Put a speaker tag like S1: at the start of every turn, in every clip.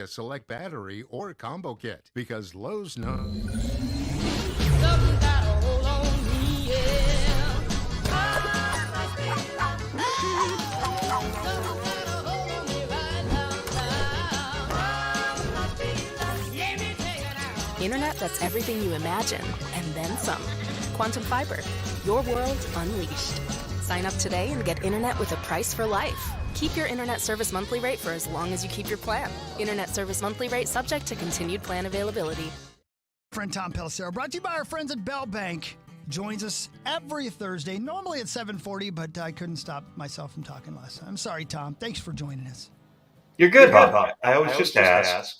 S1: a select battery or combo kit because Lowe's knows.
S2: Internet that's everything you imagine, and then some. Quantum Fiber, your world unleashed. Sign up today and get internet with a price for life. Keep your internet service monthly rate for as long as you keep your plan. Internet service monthly rate subject to continued plan availability.
S3: Friend Tom Pelissero, brought to you by our friends at Bell Bank, joins us every Thursday, normally at 7:40, but I couldn't stop myself from talking last time. I'm sorry, Tom. Thanks for joining us.
S4: You're good, Bob. I always just ask,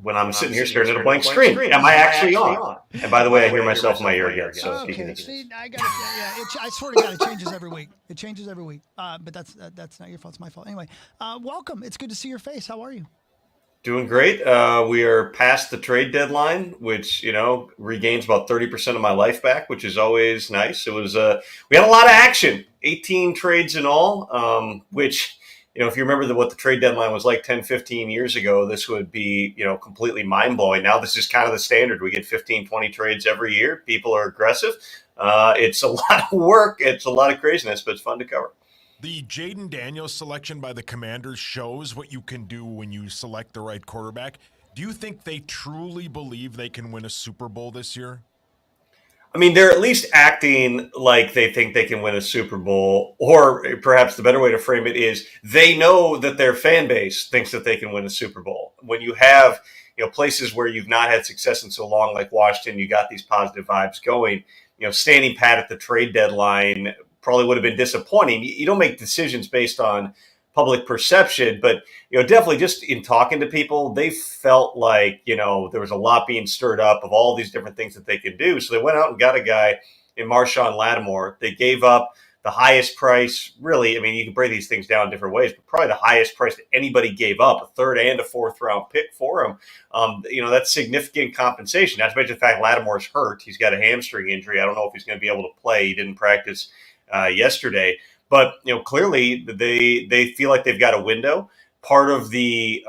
S4: when I'm sitting here staring at a blank screen, am I actually on? And by the way, I hear myself in my ear again. So
S3: okay, see, I got I swear to God, it changes every week. It changes every week. But that's not your fault. It's my fault. Anyway, welcome. It's good to see your face. How are you?
S4: Doing great. We are past the trade deadline, which, regains about 30% of my life back, which is always nice. It was, we had a lot of action, 18 trades in all, which, if you remember what the trade deadline was like 10, 15 years ago, this would be, completely mind blowing. Now this is kind of the standard. We get 15, 20 trades every year. People are aggressive. It's a lot of work. It's a lot of craziness, but it's fun to cover.
S5: The Jaden Daniels selection by the Commanders shows what you can do when you select the right quarterback. Do you think they truly believe they can win a Super Bowl this year?
S4: I mean, they're at least acting like they think they can win a Super Bowl, or perhaps the better way to frame it is they know that their fan base thinks that they can win a Super Bowl. When you have, places where you've not had success in so long, like Washington, you got these positive vibes going, standing pat at the trade deadline probably would have been disappointing. You don't make decisions based on public perception, but definitely just in talking to people, they felt like there was a lot being stirred up of all these different things that they could do. So they went out and got a guy in Marshawn Lattimore. They gave up the highest price. Really, I mean, you can break these things down different ways, but probably the highest price that anybody gave up, a third and a fourth round pick for him. That's significant compensation. Not to mention the fact Lattimore's hurt. He's got a hamstring injury. I don't know if he's going to be able to play. He didn't practice yesterday. But clearly they feel like they've got a window. Part of the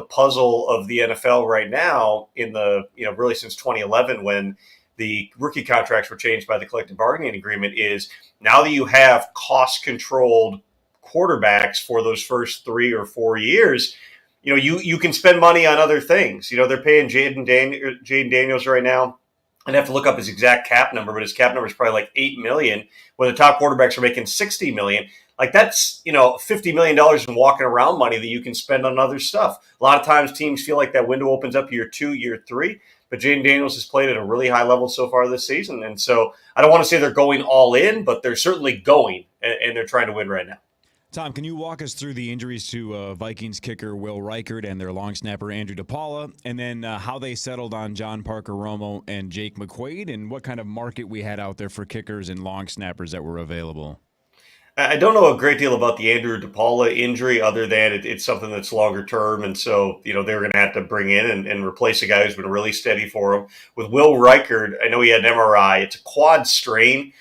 S4: puzzle of the NFL right now, in the really since 2011 when the rookie contracts were changed by the collective bargaining agreement, is now that you have cost controlled quarterbacks for those first 3 or 4 years, you can spend money on other things. They're paying Jaden Daniels right now. I'd have to look up his exact cap number, but his cap number is probably like $8 million, when the top quarterbacks are making $60 million. Like that's, $50 million in walking around money that you can spend on other stuff. A lot of times teams feel like that window opens up year 2, year 3, but Jaden Daniels has played at a really high level so far this season. And so I don't want to say they're going all in, but they're certainly going, and they're trying to win right now.
S6: Tom, can you walk us through the injuries to Vikings kicker Will Reichard and their long snapper Andrew DePaula, and then how they settled on John Parker Romo and Jake McQuaid, and what kind of market we had out there for kickers and long snappers that were available?
S4: I don't know a great deal about the Andrew DePaula injury, other than it's something that's longer term. And so, they were going to have to bring in and replace a guy who's been really steady for them. With Will Reichard, I know he had an MRI. It's a quad strain,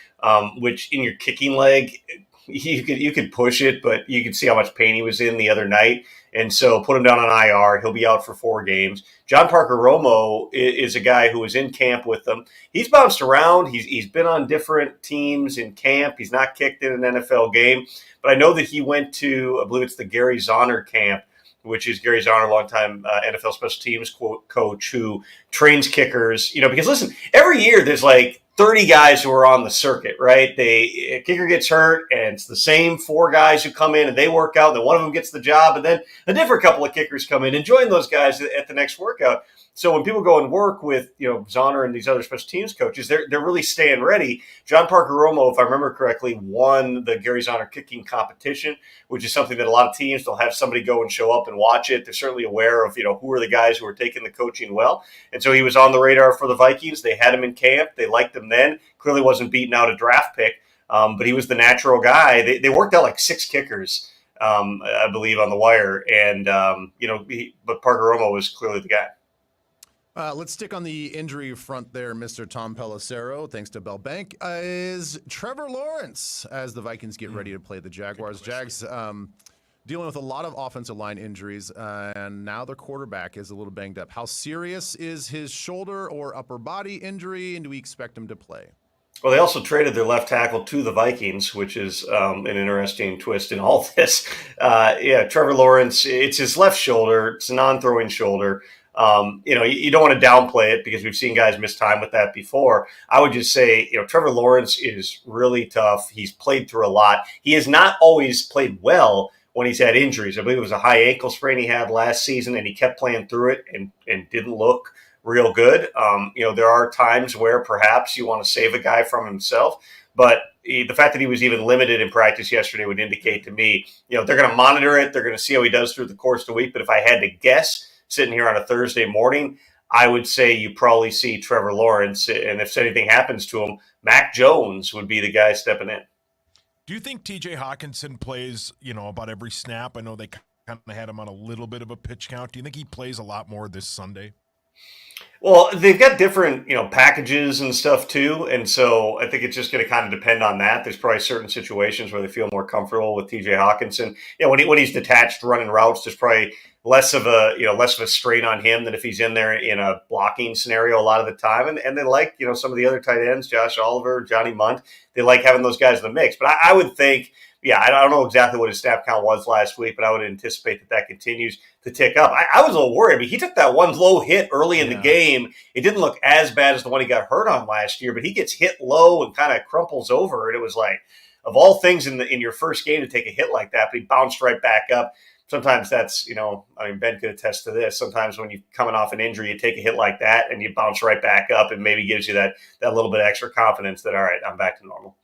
S4: which in your kicking leg, you could push it, but you could see how much pain he was in the other night. And so put him down on IR. He'll be out for 4 games. John Parker Romo is a guy who was in camp with them. He's bounced around. He's been on different teams in camp. He's not kicked in an NFL game. But I know that he went to, I believe it's the Gary Zahner camp, which is Gary Zahner, longtime NFL special teams coach who trains kickers. Because listen, every year there's like 30 guys who are on the circuit, right? A kicker gets hurt, and it's the same 4 guys who come in and they work out, and then one of them gets the job, and then a different couple of kickers come in and join those guys at the next workout. So when people go and work with, Zahner and these other special teams coaches, they're really staying ready. John Parker Romo, if I remember correctly, won the Gary Zahner kicking competition, which is something that a lot of teams, they'll have somebody go and show up and watch it. They're certainly aware of, who are the guys who are taking the coaching well. And so he was on the radar for the Vikings. They had him in camp. They liked him then. Clearly wasn't beating out a draft pick, but he was the natural guy. They worked out like 6 kickers, I believe, on the wire. And, but Parker Romo was clearly the guy.
S7: Let's stick on the injury front there, Mr. Tom Pelissero, thanks to Bell Bank. Is Trevor Lawrence, as the Vikings get ready to play the Jaguars. Jags dealing with a lot of offensive line injuries, and now their quarterback is a little banged up. How serious is his shoulder or upper body injury, and do we expect him to play?
S4: Well, they also traded their left tackle to the Vikings, which is an interesting twist in all this. Trevor Lawrence, it's his left shoulder. It's a non-throwing shoulder. You don't want to downplay it because we've seen guys miss time with that before. I would just say, Trevor Lawrence is really tough. He's played through a lot. He has not always played well when he's had injuries. I believe it was a high ankle sprain he had last season, and he kept playing through it and didn't look real good. There are times where perhaps you want to save a guy from himself, but the fact that he was even limited in practice yesterday would indicate to me, they're going to monitor it. They're going to see how he does through the course of the week. But if I had to guess, sitting here on a Thursday morning, I would say you probably see Trevor Lawrence. And if anything happens to him, Mac Jones would be the guy stepping in.
S5: Do you think TJ Hawkinson plays, about every snap? I know they kind of had him on a little bit of a pitch count. Do you think he plays a lot more this Sunday?
S4: Well, they've got different, packages and stuff too. And so I think it's just going to kind of depend on that. There's probably certain situations where they feel more comfortable with TJ Hawkinson. When he's detached running routes, there's probably less of a strain on him than if he's in there in a blocking scenario a lot of the time. And they like, some of the other tight ends, Josh Oliver, Johnny Munt, they like having those guys in the mix. But I would think, I don't know exactly what his snap count was last week, but I would anticipate that continues to tick up. I was a little worried. I mean, he took that one low hit early in the game. It didn't look as bad as the one he got hurt on last year, but he gets hit low and kind of crumples over. And it was like, of all things in your first game to take a hit like that, but he bounced right back up. Sometimes that's, Ben could attest to this. Sometimes when you're coming off an injury, you take a hit like that and you bounce right back up, and maybe gives you that little bit of extra confidence that, all right, I'm back to normal.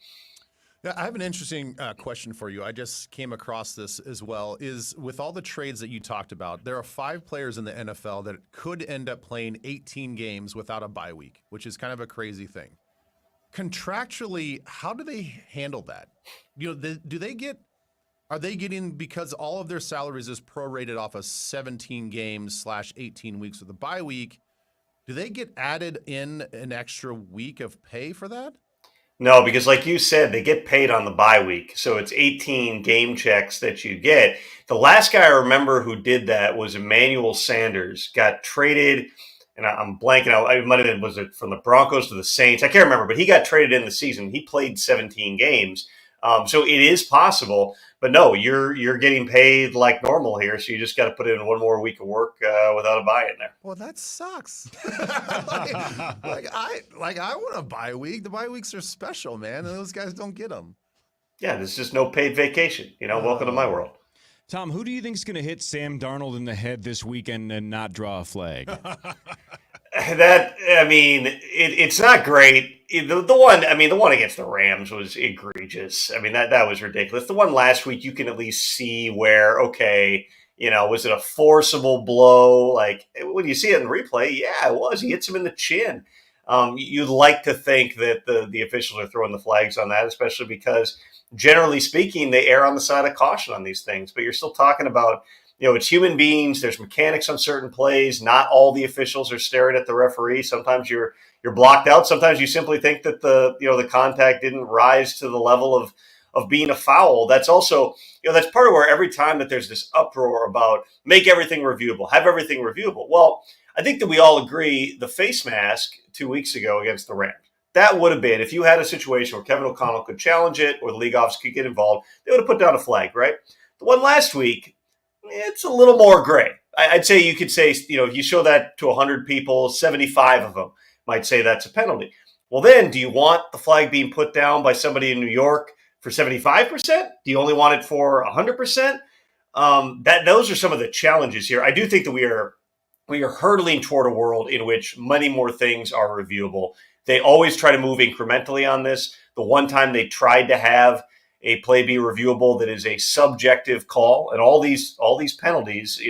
S7: Yeah, I have an interesting question for you. I just came across this as well. Is with all the trades that you talked about, there are 5 players in the NFL that could end up playing 18 games without a bye week, which is kind of a crazy thing. Contractually, how do they handle that? Are they getting, because all of their salaries is prorated off of 17 games / 18 weeks with a bye week, do they get added in an extra week of pay for that?
S4: No, because like you said, they get paid on the bye week. So it's 18 game checks that you get. The last guy I remember who did that was Emmanuel Sanders. Got traded, and I'm blanking out. It might have been, was it from the Broncos to the Saints? I can't remember, but he got traded in the season. He played 17 games. So it is possible. But no, you're getting paid like normal here, so you just got to put in one more week of work without a bye in there.
S7: Well, that sucks. I want a bye week. The bye weeks are special, man, and those guys don't get them.
S4: Yeah, there's just no paid vacation. Welcome to my world.
S6: Tom, who do you think is going to hit Sam Darnold in the head this weekend and not draw a flag?
S4: It's not great. The one against the Rams was egregious. That was ridiculous. The one last week, you can at least see where, okay, was it a forcible blow? Like, when you see it in replay, yeah, it was. He hits him in the chin. You'd like to think that the officials are throwing the flags on that, especially because, generally speaking, they err on the side of caution on these things. But you're still talking about, it's human beings. There's mechanics on certain plays. Not all the officials are staring at the referee. Sometimes you're blocked out. Sometimes you simply think that the contact didn't rise to the level of being a foul. That's also, that's part of where every time that there's this uproar about make everything reviewable, have everything reviewable. Well, I think that we all agree the face mask 2 weeks ago against the Rams, that would have been, if you had a situation where Kevin O'Connell could challenge it or the league office could get involved, they would have put down a flag, right? The one last week, it's a little more gray. I'd say you could say, if you show that to 100 people, 75 of them might say that's a penalty. Well, then, do you want the flag being put down by somebody in New York for 75%? Do you only want it for 100%? Those are some of the challenges here. I do think that we are hurtling toward a world in which many more things are reviewable. They always try to move incrementally on this. The one time they tried to have a play be reviewable that is a subjective call, and all these penalties,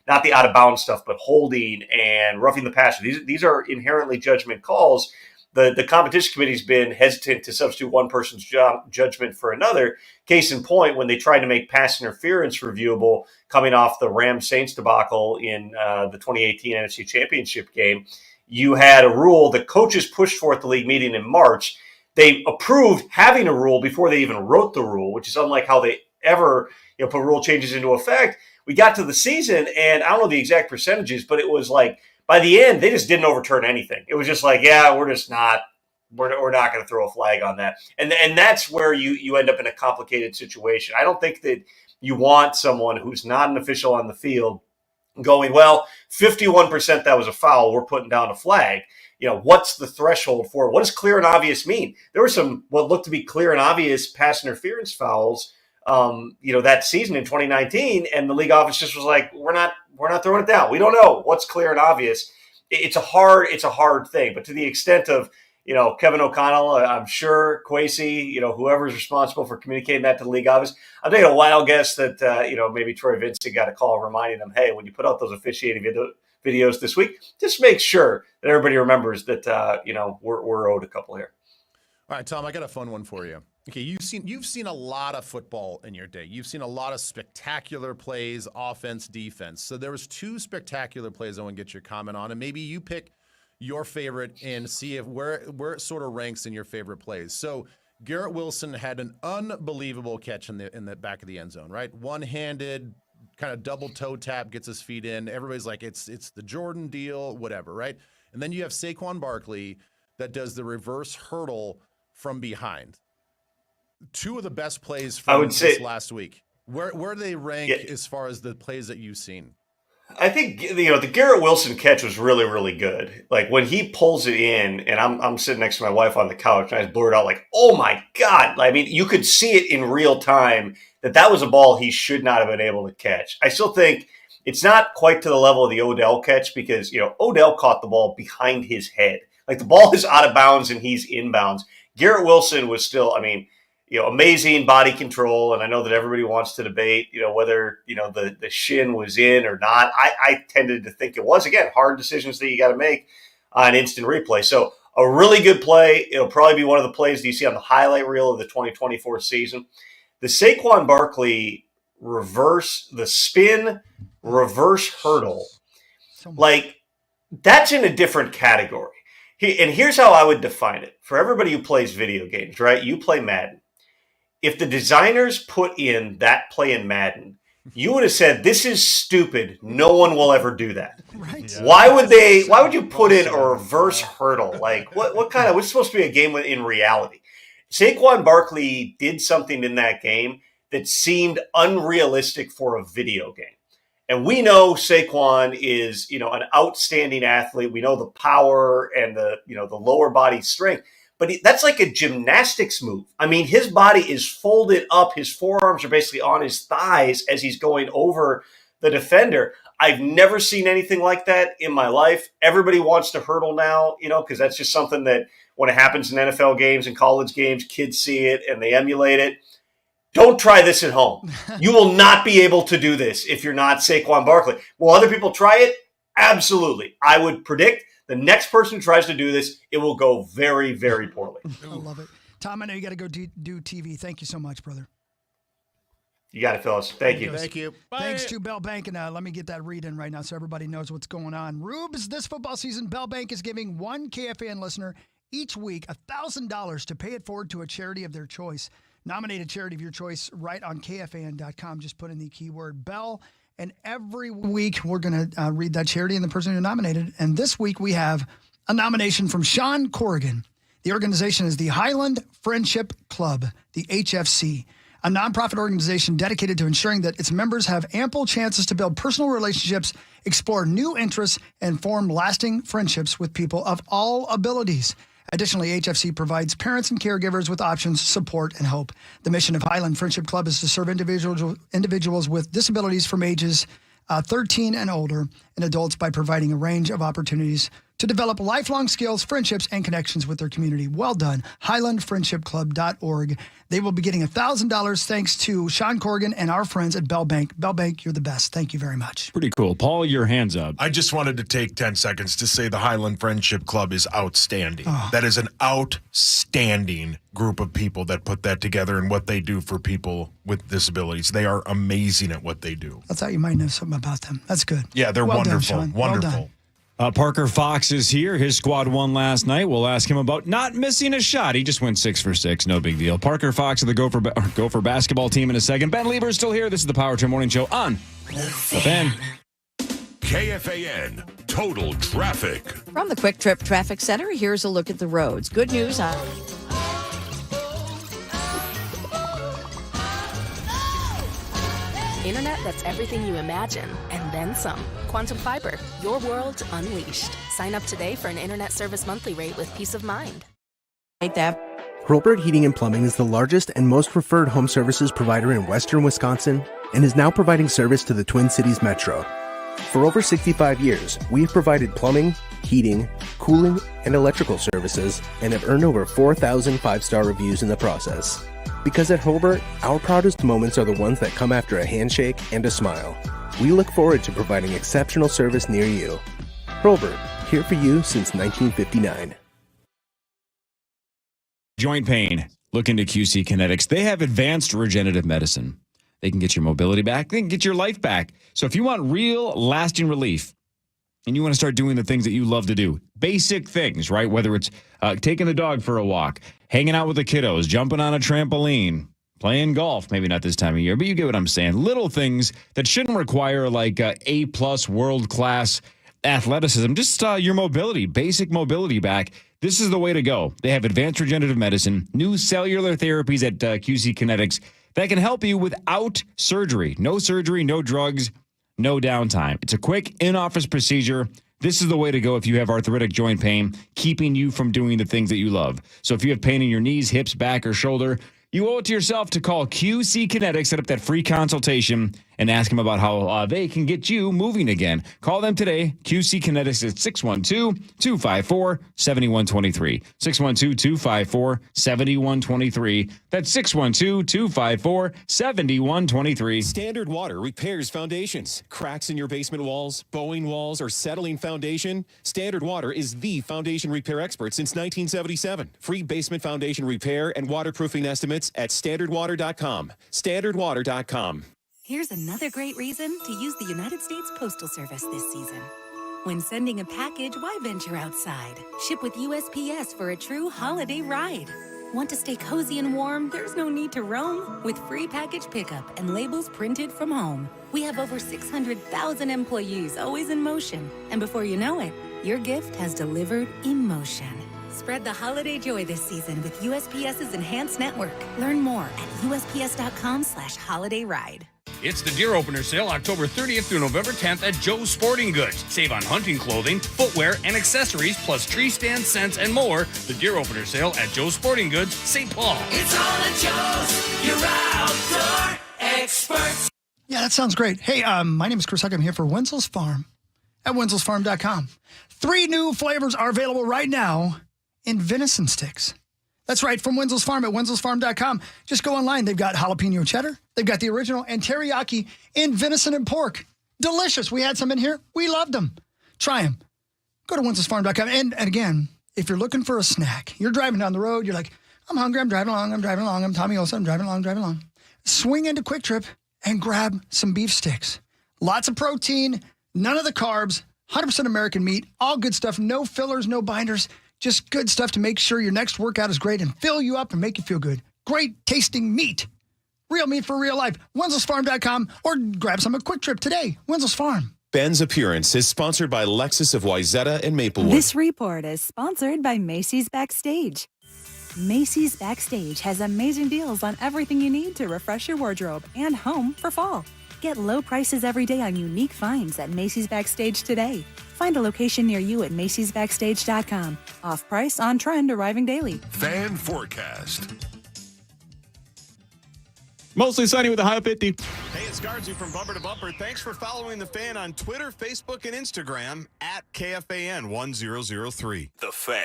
S4: not the out of bounds stuff, but holding and roughing the passer. These are inherently judgment calls. The competition committee's been hesitant to substitute one person's judgment for another. Case in point, when they tried to make pass interference reviewable coming off the Rams-Saints debacle in the 2018 NFC Championship game, you had a rule the coaches pushed for at the league meeting in March. They approved having a rule before they even wrote the rule, which is unlike how they ever put rule changes into effect. We got to the season, and I don't know the exact percentages, but it was like by the end they just didn't overturn anything. It was just like, yeah, we're not going to throw a flag on that, and that's where you end up in a complicated situation. I don't think that you want someone who's not an official on the field going, well, 51% that was a foul, we're putting down a flag. What's the threshold for it? What does clear and obvious mean? There were some what looked to be clear and obvious pass interference fouls, that season in 2019, and the league office just was like, we're not throwing it down. We don't know what's clear and obvious. It's a hard thing, but to the extent of Kevin O'Connell, I'm sure Kwesi, whoever's responsible for communicating that to the league office, I'm taking a wild guess that, maybe Troy Vincent got a call reminding them, hey, when you put out those officiating videos this week, just make sure that everybody remembers that, we're owed a couple here.
S7: All right, Tom, I got a fun one for you. Okay, you've seen a lot of football in your day. You've seen a lot of spectacular plays, offense, defense. So there was 2 spectacular plays I want to get your comment on, and maybe you pick your favorite and see where it sort of ranks in your favorite plays. So Garrett Wilson had an unbelievable catch in the back of the end zone, right? One-handed, kind of double toe tap, gets his feet in. Everybody's like, it's the Jordan deal, whatever, right? And then you have Saquon Barkley that does the reverse hurdle from behind. 2 of the best plays from this last week. Where do they rank as far as the plays that you've seen?
S4: I think the Garrett Wilson catch was really, really good. Like when he pulls it in, and I'm sitting next to my wife on the couch, and I blurred out like, "Oh my God!" I mean, you could see it in real time that was a ball he should not have been able to catch. I still think it's not quite to the level of the Odell catch because Odell caught the ball behind his head, like the ball is out of bounds and he's inbounds. Garrett Wilson was still, amazing body control, and I know that everybody wants to debate, whether the shin was in or not. I tended to think it was. Again, hard decisions that you got to make on instant replay. So a really good play. It'll probably be one of the plays that you see on the highlight reel of the 2024 season. The Saquon Barkley spin reverse hurdle, that's in a different category. And here's how I would define it for everybody who plays video games. Right, you play Madden. If the designers put in that play in Madden, you would have said, this is stupid. No one will ever do that.
S3: Right.
S4: Yeah. Why would you put in a reverse hurdle? Like what's supposed to be a game in reality? Saquon Barkley did something in that game that seemed unrealistic for a video game. And we know Saquon is, an outstanding athlete. We know the power and the lower body strength. But that's like a gymnastics move. I mean, his body is folded up. His forearms are basically on his thighs as he's going over the defender. I've never seen anything like that in my life. Everybody wants to hurdle now, because that's just something that when it happens in NFL games and college games, kids see it and they emulate it. Don't try this at home. You will not be able to do this if you're not Saquon Barkley. Will other people try it? Absolutely. I would predict the next person who tries to do this, it will go very, very poorly.
S3: I love it. Tom, I know you got to go do TV. Thank you so much, brother.
S4: You got it, fellas. Thank you.
S7: Thank you.
S5: Bye.
S3: Thanks to Bell Bank. And let me get that read in right now so everybody knows what's going on. Rubes, this football season, Bell Bank is giving one KFAN listener each week $1,000 to pay it forward to a charity of their choice. Nominate a charity of your choice right on KFAN.com. Just put in the keyword Bell. And every week we're going to read that charity and the person who nominated. And this week we have a nomination from Sean Corrigan. The organization is the Highland Friendship Club, the HFC, a nonprofit organization dedicated to ensuring that its members have ample chances to build personal relationships, explore new interests, and form lasting friendships with people of all abilities. Additionally, HFC provides parents and caregivers with options, support, and hope. The mission of Highland Friendship Club is to serve individuals with disabilities from ages 13 and older and adults by providing a range of opportunities to develop lifelong skills, friendships, and connections with their community. Well done. HighlandFriendshipClub.org. They will be getting $1,000 thanks to Sean Corrigan and our friends at Bell Bank. Bell Bank, you're the best. Thank you very much.
S6: Pretty cool. Paul, your hands up.
S5: I just wanted to take 10 seconds to say the Highland Friendship Club is outstanding. That is an outstanding group of people that put that together and what they do for people with disabilities. They are amazing at what they do.
S3: I thought you might know something about them. That's good.
S5: Yeah, they're
S3: well
S5: wonderful.
S3: Done, Sean.
S5: Wonderful.
S3: Well done.
S6: Parker Fox is here. His squad won last night. We'll ask him about not missing a shot. He just went 6 for 6. No big deal. Parker Fox of the Gopher basketball team in a second. Ben Leber is still here. This is the Power Trip Morning Show on The Fan.
S8: KFAN Total Traffic.
S9: From the Quick Trip Traffic Center, here's a look at the roads. Good news on...
S2: Internet that's everything you imagine, and then some. Quantum Fiber, your world unleashed. Sign up today for an internet service monthly rate with peace of mind.
S9: Right there.
S10: Hurlburt Heating and Plumbing is the largest and most referred home services provider in western Wisconsin and is now providing service to the Twin Cities Metro. For over 65 years, we have provided plumbing, heating, cooling, and electrical services and have earned over 4,000 five-star reviews in the process. Because at Hurlburt, our proudest moments are the ones that come after a handshake and a smile. We look forward to providing exceptional service near you. Hurlburt, here for you since 1959.
S6: Joint pain. Look into QC Kinetics. They have advanced regenerative medicine. They can get your mobility back. They can get your life back. So if you want real lasting relief and you want to start doing the things that you love to do, basic things, right? Whether it's taking the dog for a walk, hanging out with the kiddos, jumping on a trampoline, playing golf, maybe not this time of year, but you get what I'm saying. Little things that shouldn't require like A+ world-class athleticism, just your mobility, basic mobility back. This is the way to go. They have advanced regenerative medicine, new cellular therapies at QC Kinetics that can help you without surgery. No surgery, no drugs, no downtime. It's a quick in-office procedure. This is the way to go if you have arthritic joint pain, keeping you from doing the things that you love. So if you have pain in your knees, hips, back, or shoulder, you owe it to yourself to call QC Kinetics, set up that free consultation, and ask them about how they can get you moving again. Call them today. QC Kinetics at 612-254-7123. 612-254-7123. That's 612-254-7123.
S11: Standard Water repairs foundations. Cracks in your basement walls, bowing walls, or settling foundation? Standard Water is the foundation repair expert since 1977. Free basement foundation repair and waterproofing estimates at standardwater.com. Standardwater.com.
S12: Here's another great reason to use the United States Postal Service this season. When sending a package, why venture outside? Ship with USPS for a true holiday ride. Want to stay cozy and warm? There's no need to roam. With free package pickup and labels printed from home. We have over 600,000 employees always in motion. And before you know it, your gift has delivered emotion. Spread the holiday joy this season with USPS's enhanced network. Learn more at USPS.com/holidayride.
S13: It's the Deer Opener Sale October 30th through November 10th at Joe's Sporting Goods. Save on hunting clothing, footwear, and accessories, plus tree stand scents and more. The Deer Opener Sale at Joe's Sporting Goods, St. Paul.
S14: It's all at Joe's, your outdoor experts.
S3: Yeah, that sounds great. Hey, my name is Chris Huck. I'm here for Wenzel's Farm at wenzelsfarm.com. 3 new flavors are available right now in venison sticks. That's right, from Wenzel's Farm at wenzelsfarm.com. Just go online. They've got jalapeno cheddar. They've got the original and teriyaki in venison and pork. Delicious. We had some in here. We loved them. Try them. Go to wenzelsfarm.com. And again, if you're looking for a snack, you're driving down the road, you're like, I'm hungry, I'm driving along, I'm Tommy Olsen, I'm driving along. Swing into Quick Trip and grab some beef sticks. Lots of protein, none of the carbs, 100% American meat, all good stuff, no fillers, no binders. Just good stuff to make sure your next workout is great and fill you up and make you feel good. Great tasting meat. Real meat for real life. wenzelsfarm.com or grab some at Quick Trip today. Wenzel's Farm.
S11: Ben's Appearance is sponsored by Lexus of Wayzata and Maplewood.
S15: This report is sponsored by Macy's Backstage. Macy's Backstage has amazing deals on everything you need to refresh your wardrobe and home for fall. Get low prices every day on unique finds at Macy's Backstage today. Find a location near you at macy'sbackstage.com. Off price, on trend, arriving daily.
S8: Fan forecast.
S6: Mostly sunny with a high of 50.
S16: Hey, it's Guardsy from Bumper to Bumper. Thanks for following the Fan on Twitter, Facebook, and Instagram at KFAN 1003.
S8: The Fan.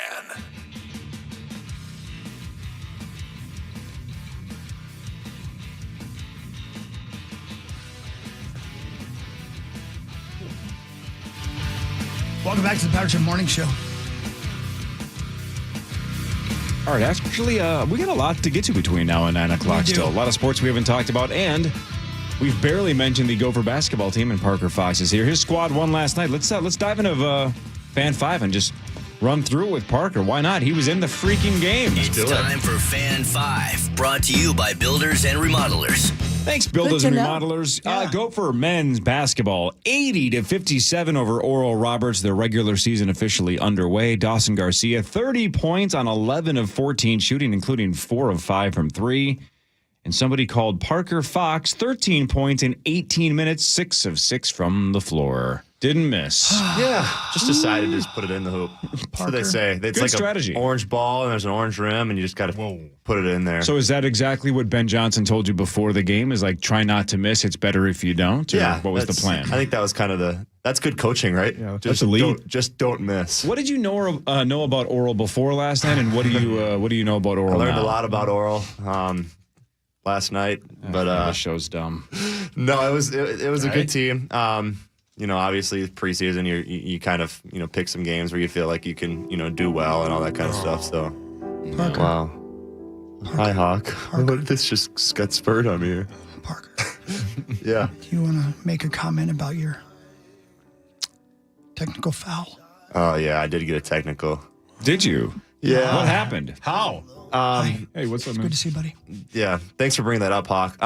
S3: Welcome back to the Power Trip Morning Show.
S6: All right, actually, we got a lot to get to between now and 9 o'clock still. A lot of sports we haven't talked about, and we've barely mentioned the Gopher basketball team, and Parker Fox is here. His squad won last night. Let's dive into Fan 5 and just run through it with Parker. Why not? He was in the freaking game.
S17: It's time for Fan 5, brought to you by Builders and Remodelers.
S6: Thanks, Builders and Remodelers. Go for men's basketball. 80-57 over Oral Roberts. Their regular season officially underway. Dawson Garcia, 30 points on 11 of 14 shooting, including 4 of 5 from 3. And somebody called Parker Fox, 13 points in 18 minutes, 6 of 6 from the floor. Didn't miss.
S18: Yeah, just decided to just put it in the hoop. That's what they say. It's
S6: Good
S18: like
S6: strategy.
S18: an orange ball, and there's an orange rim, and you just got to put it in there.
S6: So is that exactly what Ben Johnson told you before the game? Is like, try not to miss. It's better if you don't? Or
S18: yeah.
S6: what was the plan?
S18: I think that was kind of that's good coaching, right? Yeah,
S6: that's the lead.
S18: Don't miss.
S6: What did you know about Oral before last night, and what do you know about Oral
S18: I learned
S6: now?
S18: a lot about Oral last night, but
S6: the show's dumb.
S18: No, it was a good team. Obviously preseason, you kind of pick some games where you feel like you can do well and all that kind of stuff. So,
S3: Parker.
S18: Wow. Hi, Hawk. This just got spurred on me here.
S3: Parker.
S18: Yeah.
S3: Do you want to make a comment about your technical foul?
S18: Oh yeah, I did get a technical.
S6: Did you?
S18: Yeah.
S6: What happened?
S5: How?
S6: Hey, what's up, man?
S3: Good to see you, buddy.
S18: Yeah. Thanks for bringing that up, Hawk.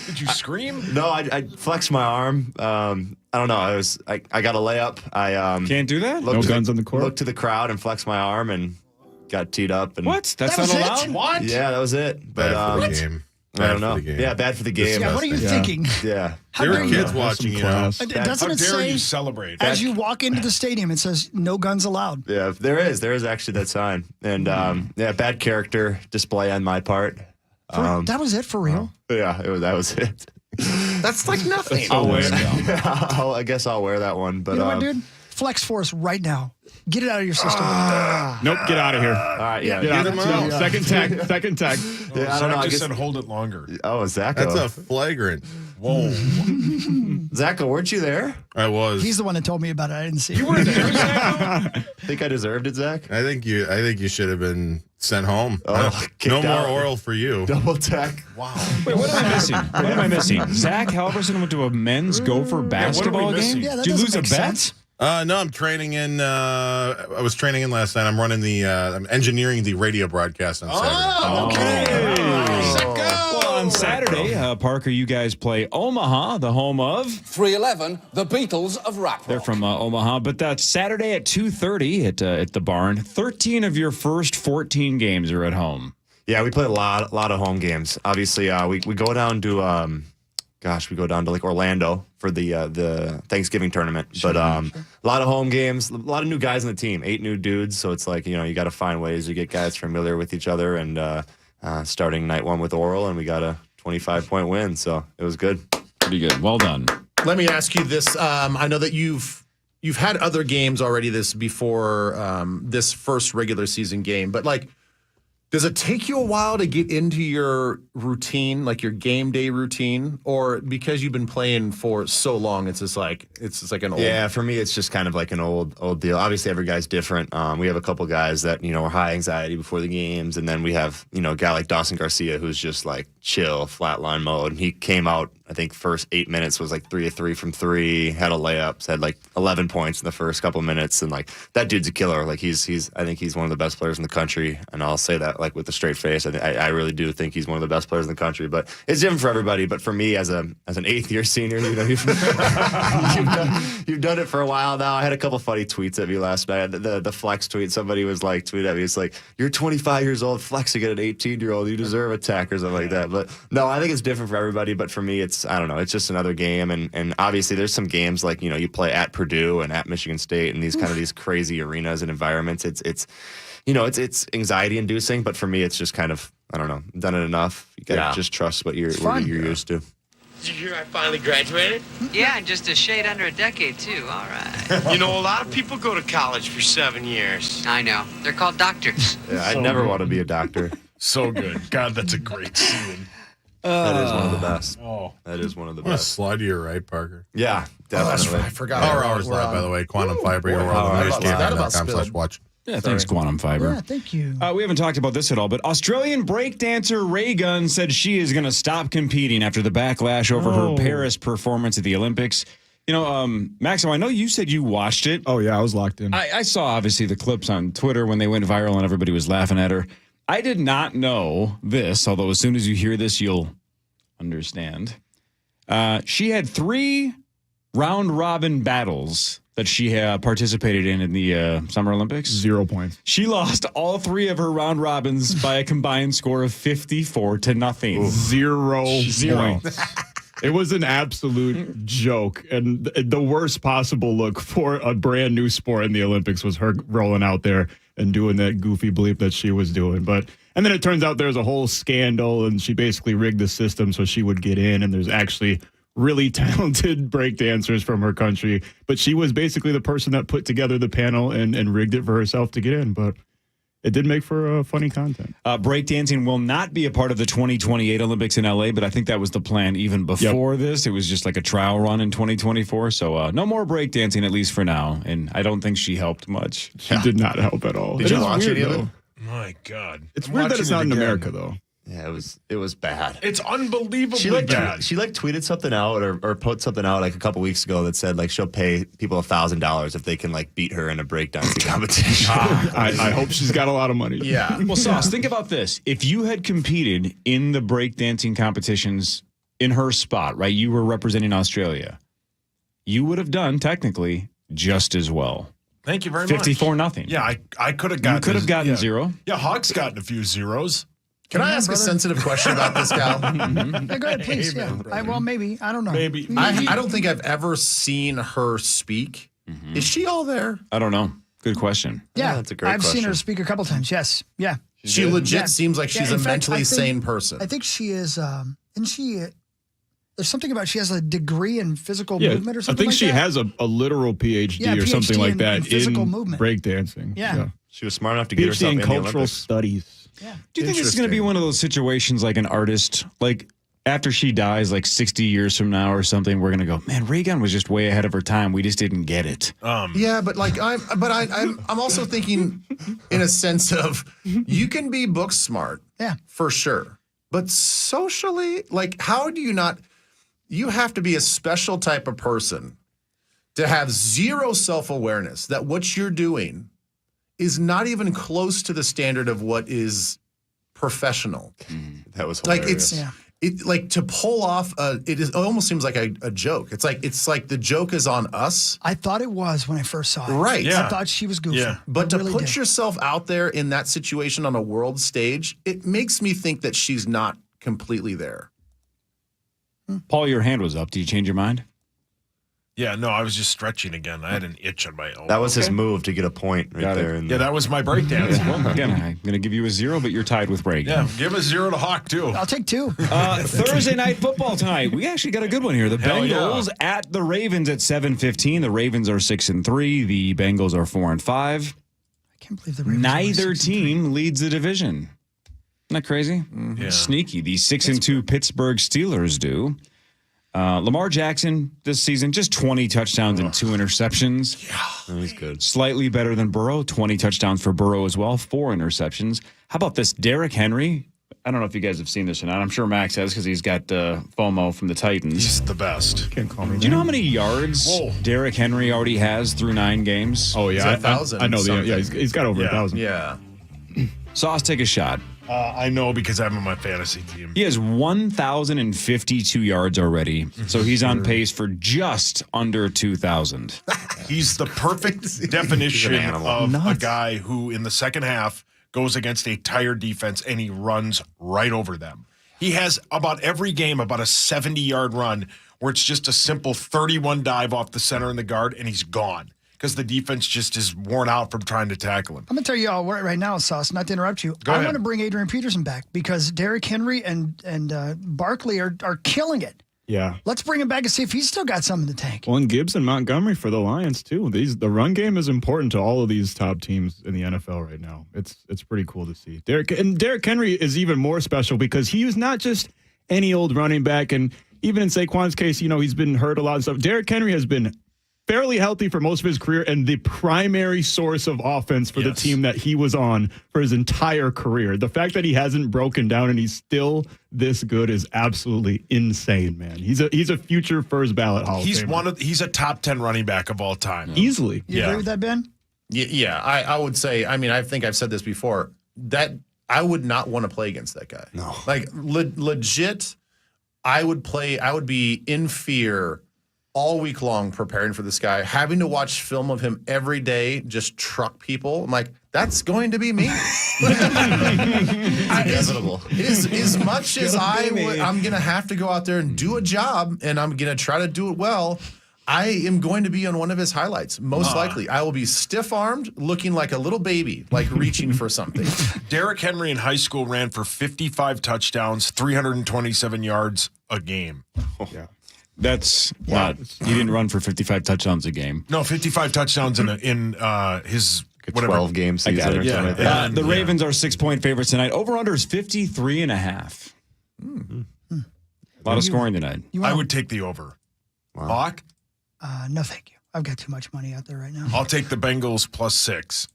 S5: Did you scream?
S18: No, I flexed my arm. I don't know. I got a layup. I
S6: can't do that.
S18: No
S6: guns on the court.
S18: Looked to the crowd and flexed my arm and got teed up. And
S6: What? That's
S3: That
S6: not
S3: was
S6: allowed.
S3: it?
S6: What?
S18: Yeah, that was it.
S5: Bad
S18: But
S5: for the game.
S18: I don't
S5: Bad
S18: know.
S5: for the game.
S18: Yeah, bad for the game.
S3: Yeah, what are you thinking?
S18: Yeah.
S3: How
S5: There
S3: dare
S5: were
S3: you?
S5: kids watching, you know.
S3: Doesn't
S5: How
S3: it
S5: dare
S3: say
S5: you celebrate?
S3: as you walk into the stadium, it says no guns allowed?
S18: Yeah, there is actually that sign. And bad character display on my part.
S3: That was it for real?
S18: Yeah, that was it.
S7: That's like nothing.
S18: I guess I'll wear that one. But
S3: You know what, dude? Flex for us right now. Get it out of your system.
S6: Nope, get out of here.
S18: All right, yeah.
S6: Get out of here. Second tag.
S18: Yeah, I don't know. I
S5: Zach just
S18: guess
S5: said hold it longer.
S18: Oh, Zacho.
S19: That's a flagrant.
S5: Whoa.
S18: Zacho, weren't you there?
S19: I was.
S3: He's the one that told me about it. I didn't see it.
S6: You were there, Zach?
S18: Think I deserved it, Zach?
S19: I think you should have been sent home.
S18: Oh,
S19: no
S18: kicked out.
S19: more oral for you.
S18: Double tech.
S19: Wow.
S6: Wait, what am I missing? Zach Halverson went to a men's Gopher basketball game?
S5: missing?
S3: Yeah, that
S6: Did you
S3: doesn't
S6: lose a
S3: make
S6: bet?
S3: sense.
S19: No, I'm training in. I was training in last night. I'm running I'm engineering the radio broadcast on Saturday.
S6: Well, on Saturday, Parker, you guys play Omaha, the home of
S20: 311, the Beatles of rap.
S6: They're from Omaha, but that's Saturday at 2:30 at the barn. 13 of your first 14 games are at home.
S18: Yeah, we play a lot of home games. Obviously, we go down to we go down to like Orlando for the Thanksgiving tournament. But a lot of home games, a lot of new guys on the team, 8 new dudes. So it's like, you got to find ways to get guys familiar with each other. And starting night 1 with Oral, and we got a 25-point win. So it was good.
S6: Pretty good. Well done.
S7: Let me ask you this. I know that you've had other games already before this first regular season game, but like, does it take you a while to get into your routine, like your game day routine, or because you've been playing for so long, it's just like an old?
S18: Yeah, for me, it's just kind of like an old deal. Obviously, every guy's different. We have a couple guys that are high anxiety before the games, and then we have a guy like Dawson Garcia who's just like chill, flatline mode. And he came out, I think, first 8 minutes was like 3 of 3 from 3, had a layup, had like 11 points in the first couple of minutes, and like that dude's a killer. Like I think he's one of the best players in the country, and I'll say that like with a straight face. I really do think he's one of the best players in the country. But it's different for everybody. But for me, as an 8th year senior, you've done it for a while now. I had a couple funny tweets at me last night. The flex tweet, somebody was like tweeted at me. It's like, you're 25 years old flexing at an 18-year-old. You deserve a tech or something like that. But no, I think it's different for everybody. But for me, I don't know. It's just another game. And obviously there's some games like, you play at Purdue and at Michigan State and these kind of these crazy arenas and environments. It's anxiety inducing, but for me, it's just kind of, I don't know, done it enough. You got to just trust what you're used to.
S21: Did you hear I finally graduated?
S22: Yeah, in just a shade under a decade, too. All right.
S21: You know, a lot of people go to college for 7 years.
S22: I know. They're called doctors.
S18: Yeah, I'd never want to be a doctor.
S5: So good. God, that's a great scene.
S18: That is one of the best.
S5: Oh,
S18: that is one of the
S19: What a
S18: best.
S19: slide to your right, Parker.
S18: Yeah, definitely.
S7: I forgot.
S19: Power Hours Live, by the way. Quantum Fiber, your world. KFAN.com/watch.
S6: Yeah, thanks, Quantum Fiber.
S3: Yeah, thank you.
S6: We haven't talked about this at all, but Australian breakdancer Ray Gunn said she is going to stop competing after the backlash over her Paris performance at the Olympics. Maximo, I know you said you watched it.
S1: Oh, yeah, I was locked in.
S6: I saw, obviously, the clips on Twitter when they went viral and everybody was laughing at her. I did not know this, although as soon as you hear this, you'll understand. She had 3 round-robin battles that she participated in the Summer Olympics.
S1: 0 points.
S6: She lost all 3 of her round robins by a combined score of 54-0.
S1: 0 points. It was an absolute joke. And the worst possible look for a brand new sport in the Olympics was her rolling out there and doing that goofy bleep that she was doing. And then it turns out there's a whole scandal and she basically rigged the system so she would get in. And there's actually really talented breakdancers from her country. But she was basically the person that put together the panel and rigged it for herself to get in. But it did make for funny content.
S6: Breakdancing will not be a part of the 2028 Olympics in LA, but I think that was the plan even before this. It was just like a trial run in 2024. So no more breakdancing, at least for now. And I don't think she helped much.
S1: She did not help at all.
S7: Did you watch any of it?
S5: My God.
S1: It's weird that it's not in America, though.
S18: Yeah, it was bad.
S5: It's unbelievably bad.
S18: She tweeted something out or put something out like a couple weeks ago that said like she'll pay people $1,000 if they can like beat her in a breakdancing competition.
S1: I hope she's got a lot of money.
S7: Yeah.
S6: Well, Sauce, think about this. If you had competed in the breakdancing competitions in her spot, right? You were representing Australia. You would have done technically just as well.
S5: Thank you very much.
S6: 54-0.
S5: Yeah, I could have gotten.
S6: You could have gotten 0.
S5: Yeah, Hawk's gotten a few zeros.
S7: Can I ask a sensitive question about this gal?
S3: Yeah, go ahead, please.
S7: Amen,
S3: Yeah. Well, maybe. I don't know.
S5: Maybe.
S7: I don't think I've ever seen her speak. Is she all there?
S6: I don't know. Good question.
S3: Yeah,
S18: that's a great
S3: I've
S18: question.
S3: seen her speak a couple times. Yes. Yeah.
S7: She legit seems like she's
S3: in
S7: a
S3: fact,
S7: mentally
S3: I think-
S7: sane person.
S3: I think she is. Isn't she? There's something about she has a degree in physical
S1: Yeah,
S3: movement or
S1: I
S3: something
S1: think
S3: like
S1: she
S3: that.
S1: has a literal PhD
S3: Yeah,
S1: or something
S3: PhD
S1: like
S3: in
S1: that
S3: physical movement.
S1: breakdancing.
S3: Yeah.
S18: She was smart enough to get
S1: PhD
S18: herself
S1: in
S18: in the
S1: cultural
S18: Olympics.
S1: studies.
S6: Do you think this is going to be one of those situations like an artist, like after she dies, like 60 years from now or something, we're going to go, man, Reagan was just way ahead of her time. We just didn't get it.
S7: Yeah, but like I'm also thinking in a sense of you can be book smart, for sure, but socially, like how do you not? You have to be a special type of person to have zero self-awareness that what you're doing is not even close to the standard of what is professional.
S18: That was
S7: like
S18: hilarious.
S7: it like to pull off it almost seems like a joke. It's like the joke is on us.
S3: I thought it was when I first saw it.
S7: Right.
S3: I thought she was goofy.
S5: Yeah.
S7: But
S3: I
S7: to
S3: really
S7: put
S3: did.
S7: yourself out there in that situation on a world stage, it makes me think that she's not completely there.
S6: Paul, your hand was up. Did you change your mind?
S5: Yeah, no, I was just stretching again. I had an itch on my elbow.
S18: That was his move to get a point right
S6: Got it.
S18: there.
S5: Yeah, that was my breakdance.
S6: Well, again, I'm going to give you a 0, but you're tied with break.
S5: Yeah, give a 0 to Hawk, too.
S3: I'll take 2.
S6: Thursday night football tonight. We actually got a good one here. The
S5: Hell
S6: Bengals
S5: yeah.
S6: at the Ravens at 7:15. The Ravens are 6-3. The Bengals are 4-5.
S3: I can't believe the Ravens
S6: Neither
S3: are 6-3.
S6: team leads the division. Isn't that crazy?
S5: Yeah.
S6: Sneaky. The 6-2 Pittsburgh Steelers do. Lamar Jackson this season, just 20 touchdowns and 2 interceptions.
S18: Yeah, he's good.
S6: Slightly better than Burrow. 20 touchdowns for Burrow as well. 4 interceptions. How about this? Derrick Henry. I don't know if you guys have seen this or not. I'm sure Max has because he's got FOMO from the Titans.
S5: He's the best.
S1: Can't call me.
S6: Do you know how many yards Derrick Henry already has through 9 games?
S1: Oh, yeah.
S7: It's 1,000
S1: I know.
S7: something.
S1: Yeah, he's got over 1,000.
S7: Yeah.
S6: Sauce, take a shot.
S5: I know because I'm on my fantasy team.
S6: He has 1,052 yards already, so he's on pace for just under 2,000.
S5: He's the perfect definition of a guy who, in the second half, goes against a tired defense and he runs right over them. He has about every game about a 70-yard run where it's just a simple 31 dive off the center and the guard, and he's gone because the defense just is worn out from trying to tackle him.
S3: I'm going to tell you all right now, Sauce, not to interrupt you.
S5: Go
S3: I
S5: ahead.
S3: want to bring Adrian Peterson back because Derrick Henry and Barkley are killing it.
S1: Yeah.
S3: Let's bring him back and see if he's still got some in the tank.
S1: Well, and Gibbs and Montgomery for the Lions, too. The run game is important to all of these top teams in the NFL right now. It's pretty cool to see. Derrick Henry is even more special because he was not just any old running back. And even in Saquon's case, he's been hurt a lot and stuff. Derrick Henry has been fairly healthy for most of his career and the primary source of offense for the team that he was on for his entire career. The fact that he hasn't broken down and he's still this good is absolutely insane, man. He's a future first ballot Hall of Famer.
S5: He's a top 10 running back of all time.
S1: Easily.
S3: You agree with that, Ben?
S7: Yeah, I would say, I mean, I think I've said this before, that I would not want to play against that guy.
S18: No.
S7: Like, legit, I would be in fear all week long preparing for this guy, having to watch film of him every day, just truck people. I'm like, that's going to be me.
S18: Inevitable.
S7: As much as I'm going to have to go out there and do a job, and I'm going to try to do it well, I am going to be on one of his highlights. Most likely. I will be stiff-armed, looking like a little baby, like reaching for something.
S5: Derrick Henry in high school ran for 55 touchdowns, 327 yards a game.
S1: Yeah.
S6: That's not. He didn't run for 55 touchdowns a game.
S5: No, 55 touchdowns in his whatever
S18: 12 game season or something like that.
S6: The Ravens are 6-point favorites tonight. Over-under is 53.5. A lot of scoring tonight.
S5: I would take the over.
S18: Wow.
S5: Hawk?
S3: No, thank you. I've got too much money out there right now.
S5: I'll take the Bengals +6.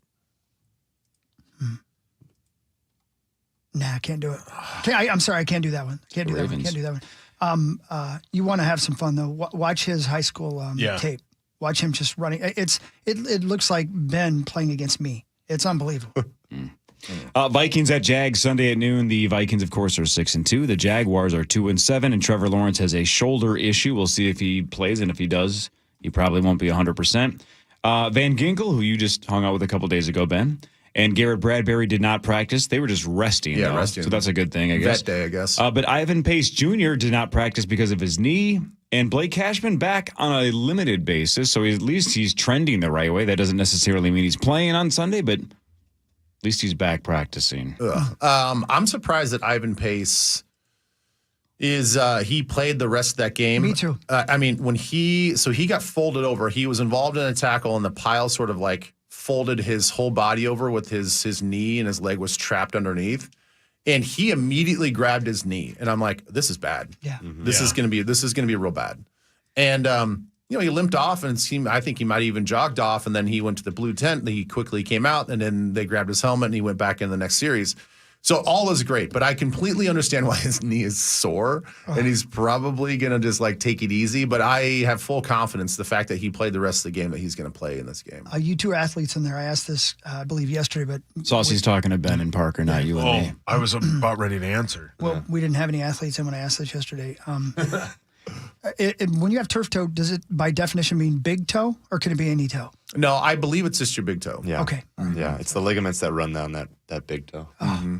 S3: Nah, I can't do it. I'm sorry, I can't do that one. Can't do that one. You want to have some fun though? Watch his high school tape. Watch him just running. It looks like Ben playing against me. It's unbelievable.
S6: Vikings at Jags Sunday at noon. The Vikings, of course, are 6-2. The Jaguars are 2-7, and Trevor Lawrence has a shoulder issue. We'll see if he plays, and if he does, he probably won't be 100%. Van Ginkel, who you just hung out with a couple days ago, Ben, and Garrett Bradbury did not practice. They were just resting.
S7: Yeah, resting.
S6: So that's a good thing, I guess.
S7: Vet day, I guess.
S6: But Ivan Pace Jr. did not practice because of his knee. And Blake Cashman back on a limited basis. So at least he's trending the right way. That doesn't necessarily mean he's playing on Sunday, but at least he's back practicing.
S7: I'm surprised that Ivan Pace he played the rest of that game.
S3: Me too.
S7: I mean, when he got folded over, he was involved in a tackle, and the pile sort of like folded his whole body over with his knee, and his leg was trapped underneath. And he immediately grabbed his knee, and I'm like, "This is bad.
S3: Yeah,
S7: this is gonna be real bad." And he limped off, and I think he might have even jogged off, and then he went to the blue tent. He quickly came out, and then they grabbed his helmet, and he went back in the next series. So all is great, but I completely understand why his knee is sore, and he's probably gonna just like take it easy. But I have full confidence the fact that he played the rest of the game that he's gonna play in this game.
S3: You two athletes in there. I asked this, I believe, yesterday, but
S6: Saucy's talking to Ben and Parker, not you and me.
S5: I was about ready to answer.
S3: Well, we didn't have any athletes in when I asked this yesterday. When you have turf toe, does it by definition mean big toe, or can it be any toe?
S7: No, I believe it's just your big toe.
S18: Yeah.
S3: Okay.
S18: Yeah, it's the ligaments that run down that big toe.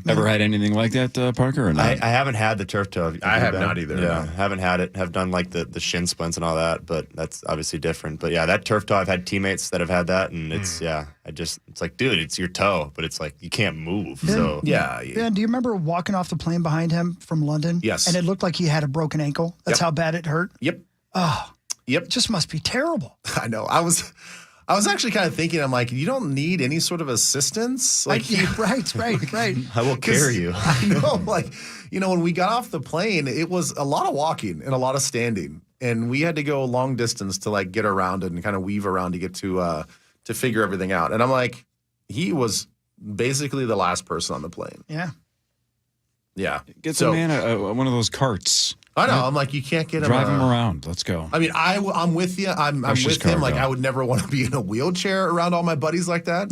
S6: Ever had anything like that, Parker, or not?
S18: I haven't had the turf toe.
S7: I have not either.
S18: Yeah,
S7: No.
S18: haven't had it. Have done like the shin splints and all that, but that's obviously different. But yeah, that turf toe, I've had teammates that have had that, and it's like, dude, it's your toe, but it's like you can't move.
S3: Ben,
S18: So
S3: Ben, do you remember walking off the plane behind him from London?
S7: Yes.
S3: And it looked like he had a broken ankle. That's how bad it hurt.
S7: Yep.
S3: Oh,
S7: yep.
S3: It just must be terrible.
S7: I know. I was actually kind of thinking, I'm like, you don't need any sort of assistance. Like,
S3: right.
S18: I will carry you.
S7: I know. Like, when we got off the plane, it was a lot of walking and a lot of standing, and we had to go a long distance to like get around and kind of weave around to get to figure everything out. And I'm like, he was basically the last person on the plane.
S3: Yeah.
S7: Yeah.
S6: Get the man one of those carts.
S7: I know. I'm like, you can't get him.
S6: Drive him around. Let's go.
S7: I mean, I'm with you. I'm with him. Like, I would never want to be in a wheelchair around all my buddies like that.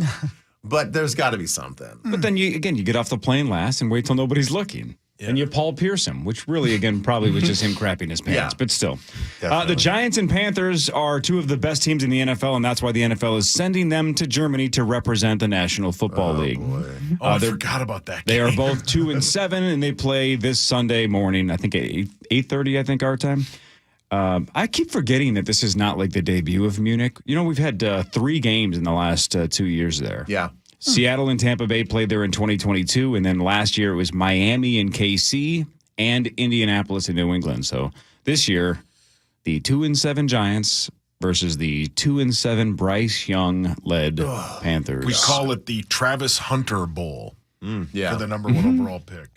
S7: But there's got to be something.
S6: But then you get off the plane last and wait till nobody's looking. And you Paul Pierce him, which really, again, probably was just him crapping his pants. But still. The Giants and Panthers are two of the best teams in the NFL, and that's why the NFL is sending them to Germany to represent the National Football League.
S5: I forgot about that game.
S6: They are both 2-7, and they play this Sunday morning, I think at 8:30, I think, our time. I keep forgetting that this is not like the debut of Munich. We've had 3 games in the last 2 years there.
S7: Yeah.
S6: Seattle and Tampa Bay played there in 2022, and then last year it was Miami and KC and Indianapolis and New England. So this year, the 2-7 Giants versus the 2-7 Bryce Young-led Panthers.
S5: We call it the Travis Hunter Bowl for the number 1 overall pick.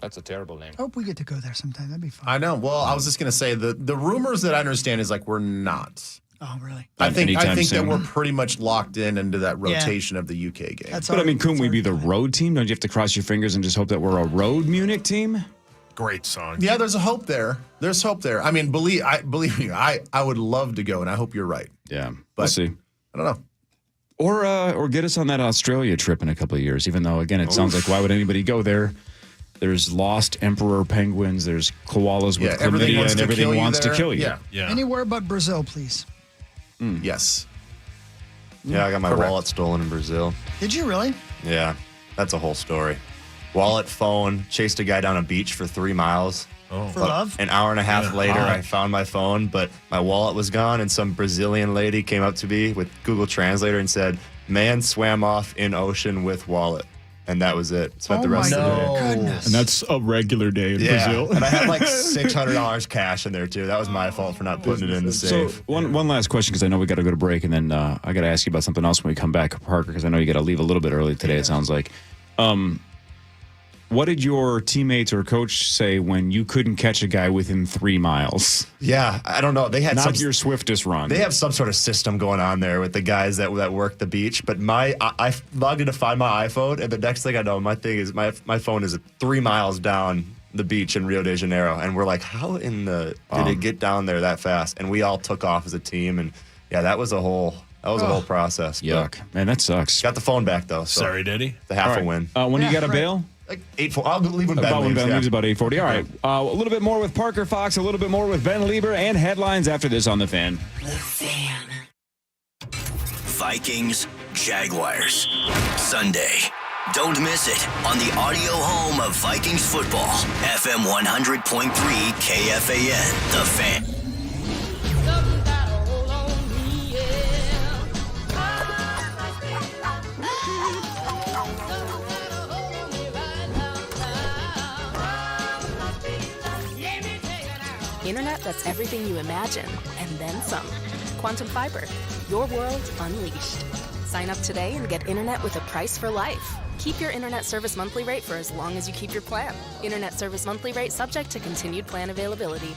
S20: That's a terrible name.
S3: I hope we get to go there sometime. That'd be fun.
S7: I know. Well, I was just going to say the rumors that I understand is like we're not
S3: Oh, really?
S7: I think that
S6: soon.
S7: we're pretty much locked into that rotation of the UK game.
S3: That's
S6: But I mean, couldn't we be the road team? Don't you have to cross your fingers and just hope that we're a road Munich team?
S5: Great song.
S7: Yeah, there's a hope there. There's hope there. I mean, believe me, I would love to go, and I hope you're right.
S6: Yeah,
S7: But
S6: we'll see.
S7: I don't know.
S6: Or get us on that Australia trip in a couple of years, even though, again, it sounds like why would anybody go there? There's lost emperor penguins. There's koalas with chlamydia, and everything wants to kill you.
S5: Yeah.
S3: Anywhere but Brazil, please.
S7: Yes.
S18: Yeah, I got my wallet stolen in Brazil.
S3: Did you really?
S18: Yeah, that's a whole story. Wallet, phone, chased a guy down a beach for 3 miles.
S3: For love?
S18: An hour and a half later,
S5: Wow.
S18: I found my phone, but my wallet was gone, and some Brazilian lady came up to me with Google Translator and said, "Man swam off in ocean with wallet." And that was it. Spent the rest of the day.
S3: Goodness.
S1: And that's a regular day in Brazil.
S18: And I had like $600 cash in there, too. That was my fault for not putting it in the safe.
S6: So one last question, because I know we got to go to break, and then I got to ask you about something else when we come back, Parker, because I know you got to leave a little bit early today, it sounds like. What did your teammates or coach say when you couldn't catch a guy within 3 miles?
S18: Yeah, I don't know. They had
S6: Not your swiftest run.
S18: They have some sort of system going on there with the guys that work the beach. But I logged in to find my iPhone, and the next thing I know, my phone is 3 miles down the beach in Rio de Janeiro, and we're like, how in the did it get down there that fast? And we all took off as a team, and yeah, that was a whole process.
S6: Yuck, man, that sucks.
S18: Got the phone back though. So
S5: Sorry, Diddy.
S18: the half a win.
S6: When you got to bail?
S18: Like 8:40. I'll leave when Ben
S6: About when
S18: leaves.
S6: Ben leaves, about 8:40. All right. A little bit more with Parker Fox, a little bit more with Ben Leber, and headlines after this on The Fan.
S17: Vikings, Jaguars, Sunday. Don't miss it on the audio home of Vikings football. FM 100.3 KFAN, The Fan.
S2: Internet that's everything you imagine, and then some. Quantum Fiber, your world unleashed. Sign up today and get internet with a price for life. Keep your internet service monthly rate for as long as you keep your plan. Internet service monthly rate subject to continued plan availability.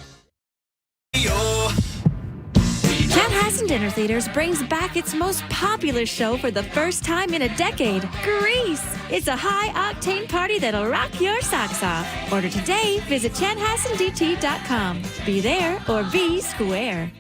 S4: Chanhassen Dinner Theaters brings back its most popular show for the first time in a decade, Grease. It's a high-octane party that'll rock your socks off. Order today. Visit chanhassendt.com. Be there or be square.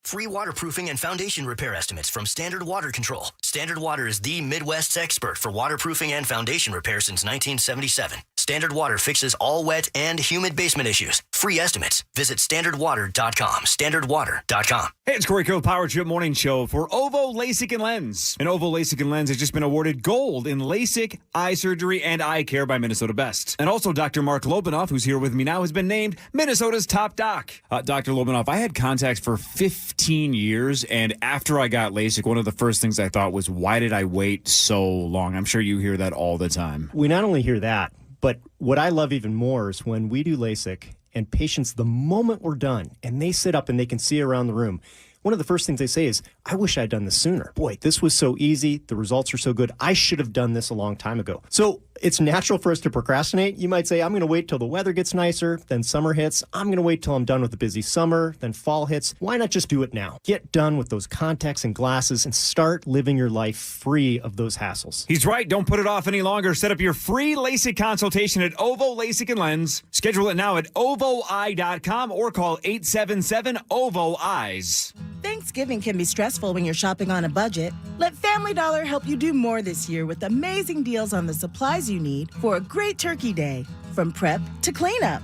S17: Free waterproofing and foundation repair estimates from Standard Water Control. Standard Water is the Midwest's expert for waterproofing and foundation repair since 1977. Standard Water fixes all wet and humid basement issues. Free estimates. Visit standardwater.com. Standardwater.com.
S6: Hey, it's Corey Kill, Power Trip Morning Show for Ovo LASIK and Lens. And Ovo LASIK and Lens has just been awarded gold in LASIK, eye surgery, and eye care by Minnesota Best. And also Dr. Mark Lobanoff, who's here with me now, has been named Minnesota's top doc. Dr. Lobanoff, I had contacts for 15 years, and after I got LASIK, one of the first things I thought was, why did I wait so long? I'm sure you hear that all the time.
S23: We not only hear that, but what I love even more is when we do LASIK and patients, the moment we're done and they sit up and they can see around the room, one of the first things they say is, I wish I'd done this sooner. Boy, this was so easy. The results are so good. I should have done this a long time ago. So it's natural for us to procrastinate. You might say, I'm going to wait till the weather gets nicer, then summer hits. I'm going to wait till I'm done with the busy summer, then fall hits. Why not just do it now? Get done with those contacts and glasses and start living your life free of those hassles.
S6: He's right. Don't put it off any longer. Set up your free LASIK consultation at Ovo LASIK and Lens. Schedule it now at ovoi.com or call 877-OVO-EYES.
S24: Thanksgiving can be stressful when you're shopping on a budget. Let Family Dollar help you do more this year with amazing deals on the supplies you need for a great turkey day, from prep to cleanup.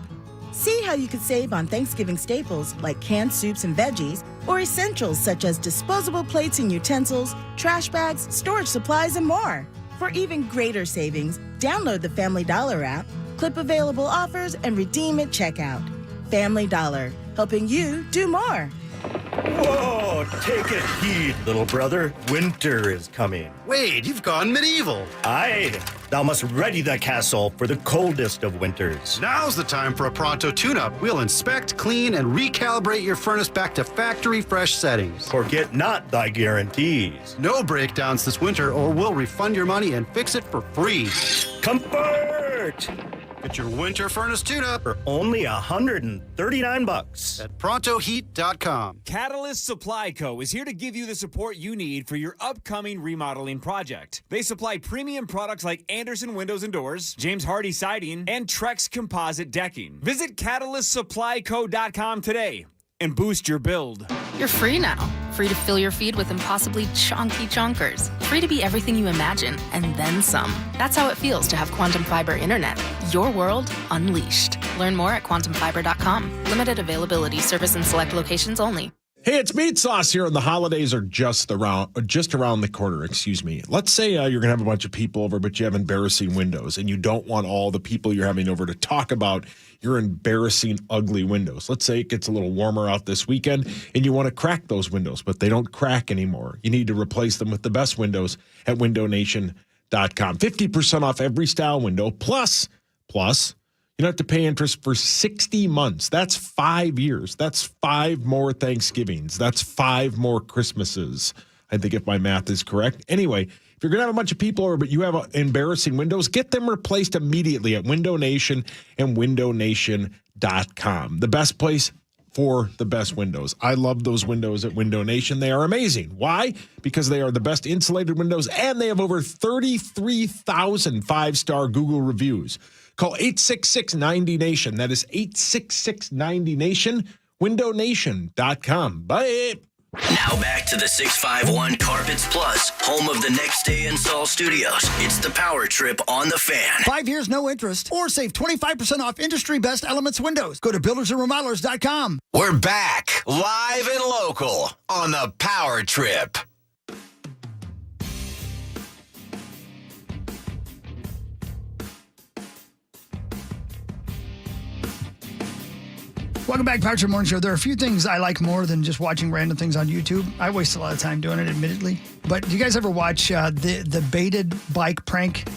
S24: See how you could save on Thanksgiving staples like canned soups and veggies, or essentials such as disposable plates and utensils, trash bags, storage supplies, and more. For even greater savings, download the Family Dollar app, clip available offers, and redeem at checkout. Family Dollar, helping you do more.
S25: Whoa, take it heed, little brother. Winter is coming. Wait, you've gone medieval. Aye, thou must ready the castle for the coldest of winters.
S26: Now's the time for a pronto tune-up. We'll inspect, clean, and recalibrate your furnace back to factory fresh settings.
S25: Forget not thy guarantees.
S26: No breakdowns this winter, or we'll refund your money and fix it for free.
S25: Comfort!
S26: Get your winter furnace tune-up
S25: for only $139
S26: at ProntoHeat.com.
S9: Catalyst Supply Co. is here to give you the support you need for your upcoming remodeling project. They supply premium products like Anderson Windows and Doors, James Hardy Siding, and Trex Composite Decking. Visit CatalystSupplyCo.com today and boost your build.
S2: You're free now. Free to fill your feed with impossibly chonky chonkers. Free to be everything you imagine, and then some. That's how it feels to have Quantum Fiber Internet. Your world unleashed. Learn more at quantumfiber.com. Limited availability. Service in select locations only.
S5: Hey, it's Meat Sauce here, and the holidays are just around the corner. Excuse me. Let's say you're going to have a bunch of people over, but you have embarrassing windows, and you don't want all the people you're having over to talk about your embarrassing, ugly windows. Let's say it gets a little warmer out this weekend, and you want to crack those windows, but they don't crack anymore. You need to replace them with the best windows at windownation.com. 50% off every style window, plus. You don't have to pay interest for 60 months. That's 5 years. That's 5 more Thanksgivings. That's 5 more Christmases, I think, if my math is correct. Anyway, if you're going to have a bunch of people over, but you have embarrassing windows, get them replaced immediately at Window Nation and windownation.com. The best place for the best windows. I love those windows at Window Nation. They are amazing. Why? Because they are the best insulated windows, and they have over 33,000 5-star Google reviews. Call 866-90-NATION. That is 866-90-NATION. WindowNation.com. Bye.
S17: Now back to the 651 Carpets Plus, home of the Next Day Install Studios. It's the Power Trip on the Fan.
S3: 5 years, no interest, or save 25% off industry best Elements windows. Go to buildersandremodelers.com.
S16: We're back, live and local, on the Power Trip.
S3: Welcome back, Power Trip Morning Show. There are a few things I like more than just watching random things on YouTube. I waste a lot of time doing it, admittedly. But do you guys ever watch the baited bike prank?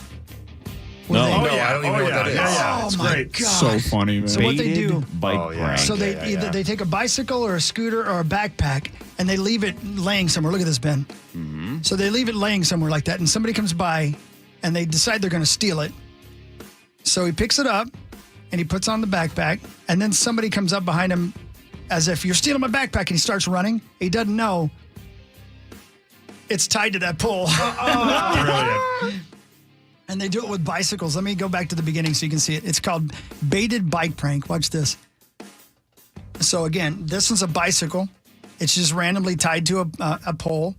S5: No, I don't even know what that is.
S3: Oh,
S5: it's
S3: my
S5: great.
S3: God.
S1: So funny, man.
S3: So what they do,
S6: Bike prank.
S3: so they take a bicycle or a scooter or a backpack and they leave it laying somewhere. Look at this, Ben.
S6: Mm-hmm.
S3: So they leave it laying somewhere like that, and somebody comes by and they decide they're going to steal it. So he picks it up and he puts on the backpack, and then somebody comes up behind him as if, you're stealing my backpack, and he starts running. He doesn't know it's tied to that pole.
S5: Brilliant.
S3: And they do it with bicycles. Let me go back to the beginning so you can see it. It's called baited bike prank. Watch this. So again, this is a bicycle. It's just randomly tied to a pole.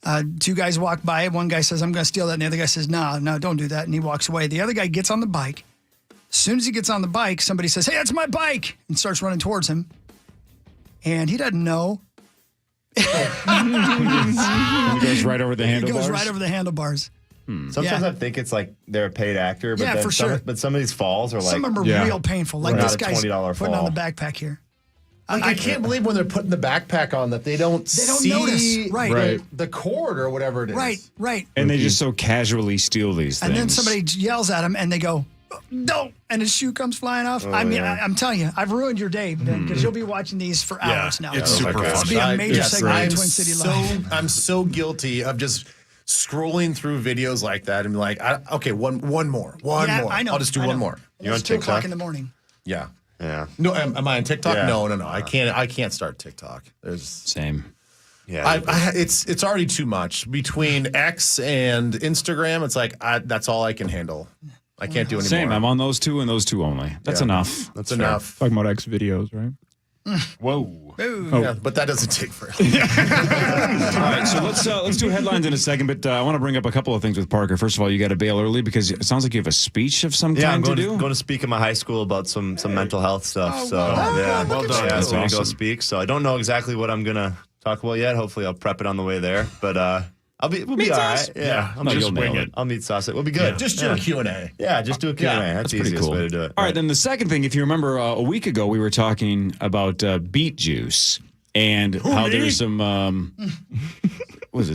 S3: 2 guys walk by. One guy says, I'm going to steal that. And the other guy says, no, don't do that. And he walks away. The other guy gets on the bike. As soon as he gets on the bike, somebody says, hey, that's my bike, and starts running towards him. And he doesn't know.
S6: And he goes right over the handlebars?
S3: He goes right over the handlebars.
S18: Sometimes I think it's like they're a paid actor, but
S3: Yeah,
S18: then
S3: for sure.
S18: But some of these falls are like
S3: Some of them are real painful. Like
S18: Not
S3: this
S18: a
S3: guy's
S18: $20
S3: putting on
S18: fall.
S3: the backpack here.
S7: Like, I can't believe when they're putting the backpack on that they don't see
S3: notice. Right.
S7: the cord or whatever it is.
S3: Right.
S6: And they just so casually steal these things.
S3: And then somebody yells at him, and they go, "Don't!" And his shoe comes flying off.
S6: Oh,
S3: I mean,
S6: yeah.
S3: I'm telling you, I've ruined your day, Ben, because you'll be watching these for hours now.
S7: It's super fun.
S3: It'll be a major segment of Twin City Live.
S7: I'm so guilty of just scrolling through videos like that and be like, okay, one more.
S3: Yeah,
S7: more.
S3: I know.
S7: I'll just do one more.
S3: You on 2 o'clock in the morning.
S7: Yeah.
S18: Yeah.
S7: No, am I on TikTok?
S18: Yeah.
S7: No. I can't start TikTok.
S6: Same.
S18: Yeah.
S7: It's already too much between X and Instagram. It's like that's all I can handle. I can't do anymore.
S6: Same. I'm on those 2 and those 2 only. That's enough.
S7: That's enough.
S1: Talking about X videos, right?
S7: Whoa.
S1: Oh.
S7: Yeah, but that doesn't take forever.
S6: All right, so let's do headlines in a second, but I want to bring up a couple of things with Parker. First of all, you got to bail early because it sounds like you have a speech of some
S18: Yeah, I'm
S6: kind
S18: going
S6: to do.
S18: going to speak in my high school about some mental health stuff.
S3: Oh,
S18: so
S3: wow.
S18: yeah,
S3: Well done.
S18: Yeah,
S6: That's
S18: so I'm gonna go
S6: awesome.
S18: speak. So I don't know exactly what I'm gonna talk about yet. Hopefully, I'll prep it on the way there. But we'll be
S6: Meat
S18: all
S6: sauce?
S18: right. Yeah,
S6: No,
S18: just
S6: you'll nail it.
S18: I'll meet sauce it. We'll be good.
S7: Just do a Q&A.
S18: Yeah, just do a Q&A.
S7: Yeah,
S18: That's the
S6: pretty
S18: easiest
S6: cool.
S18: way to do it.
S6: All right, then the second thing, if you remember a week ago, we were talking about beet juice and how there's some,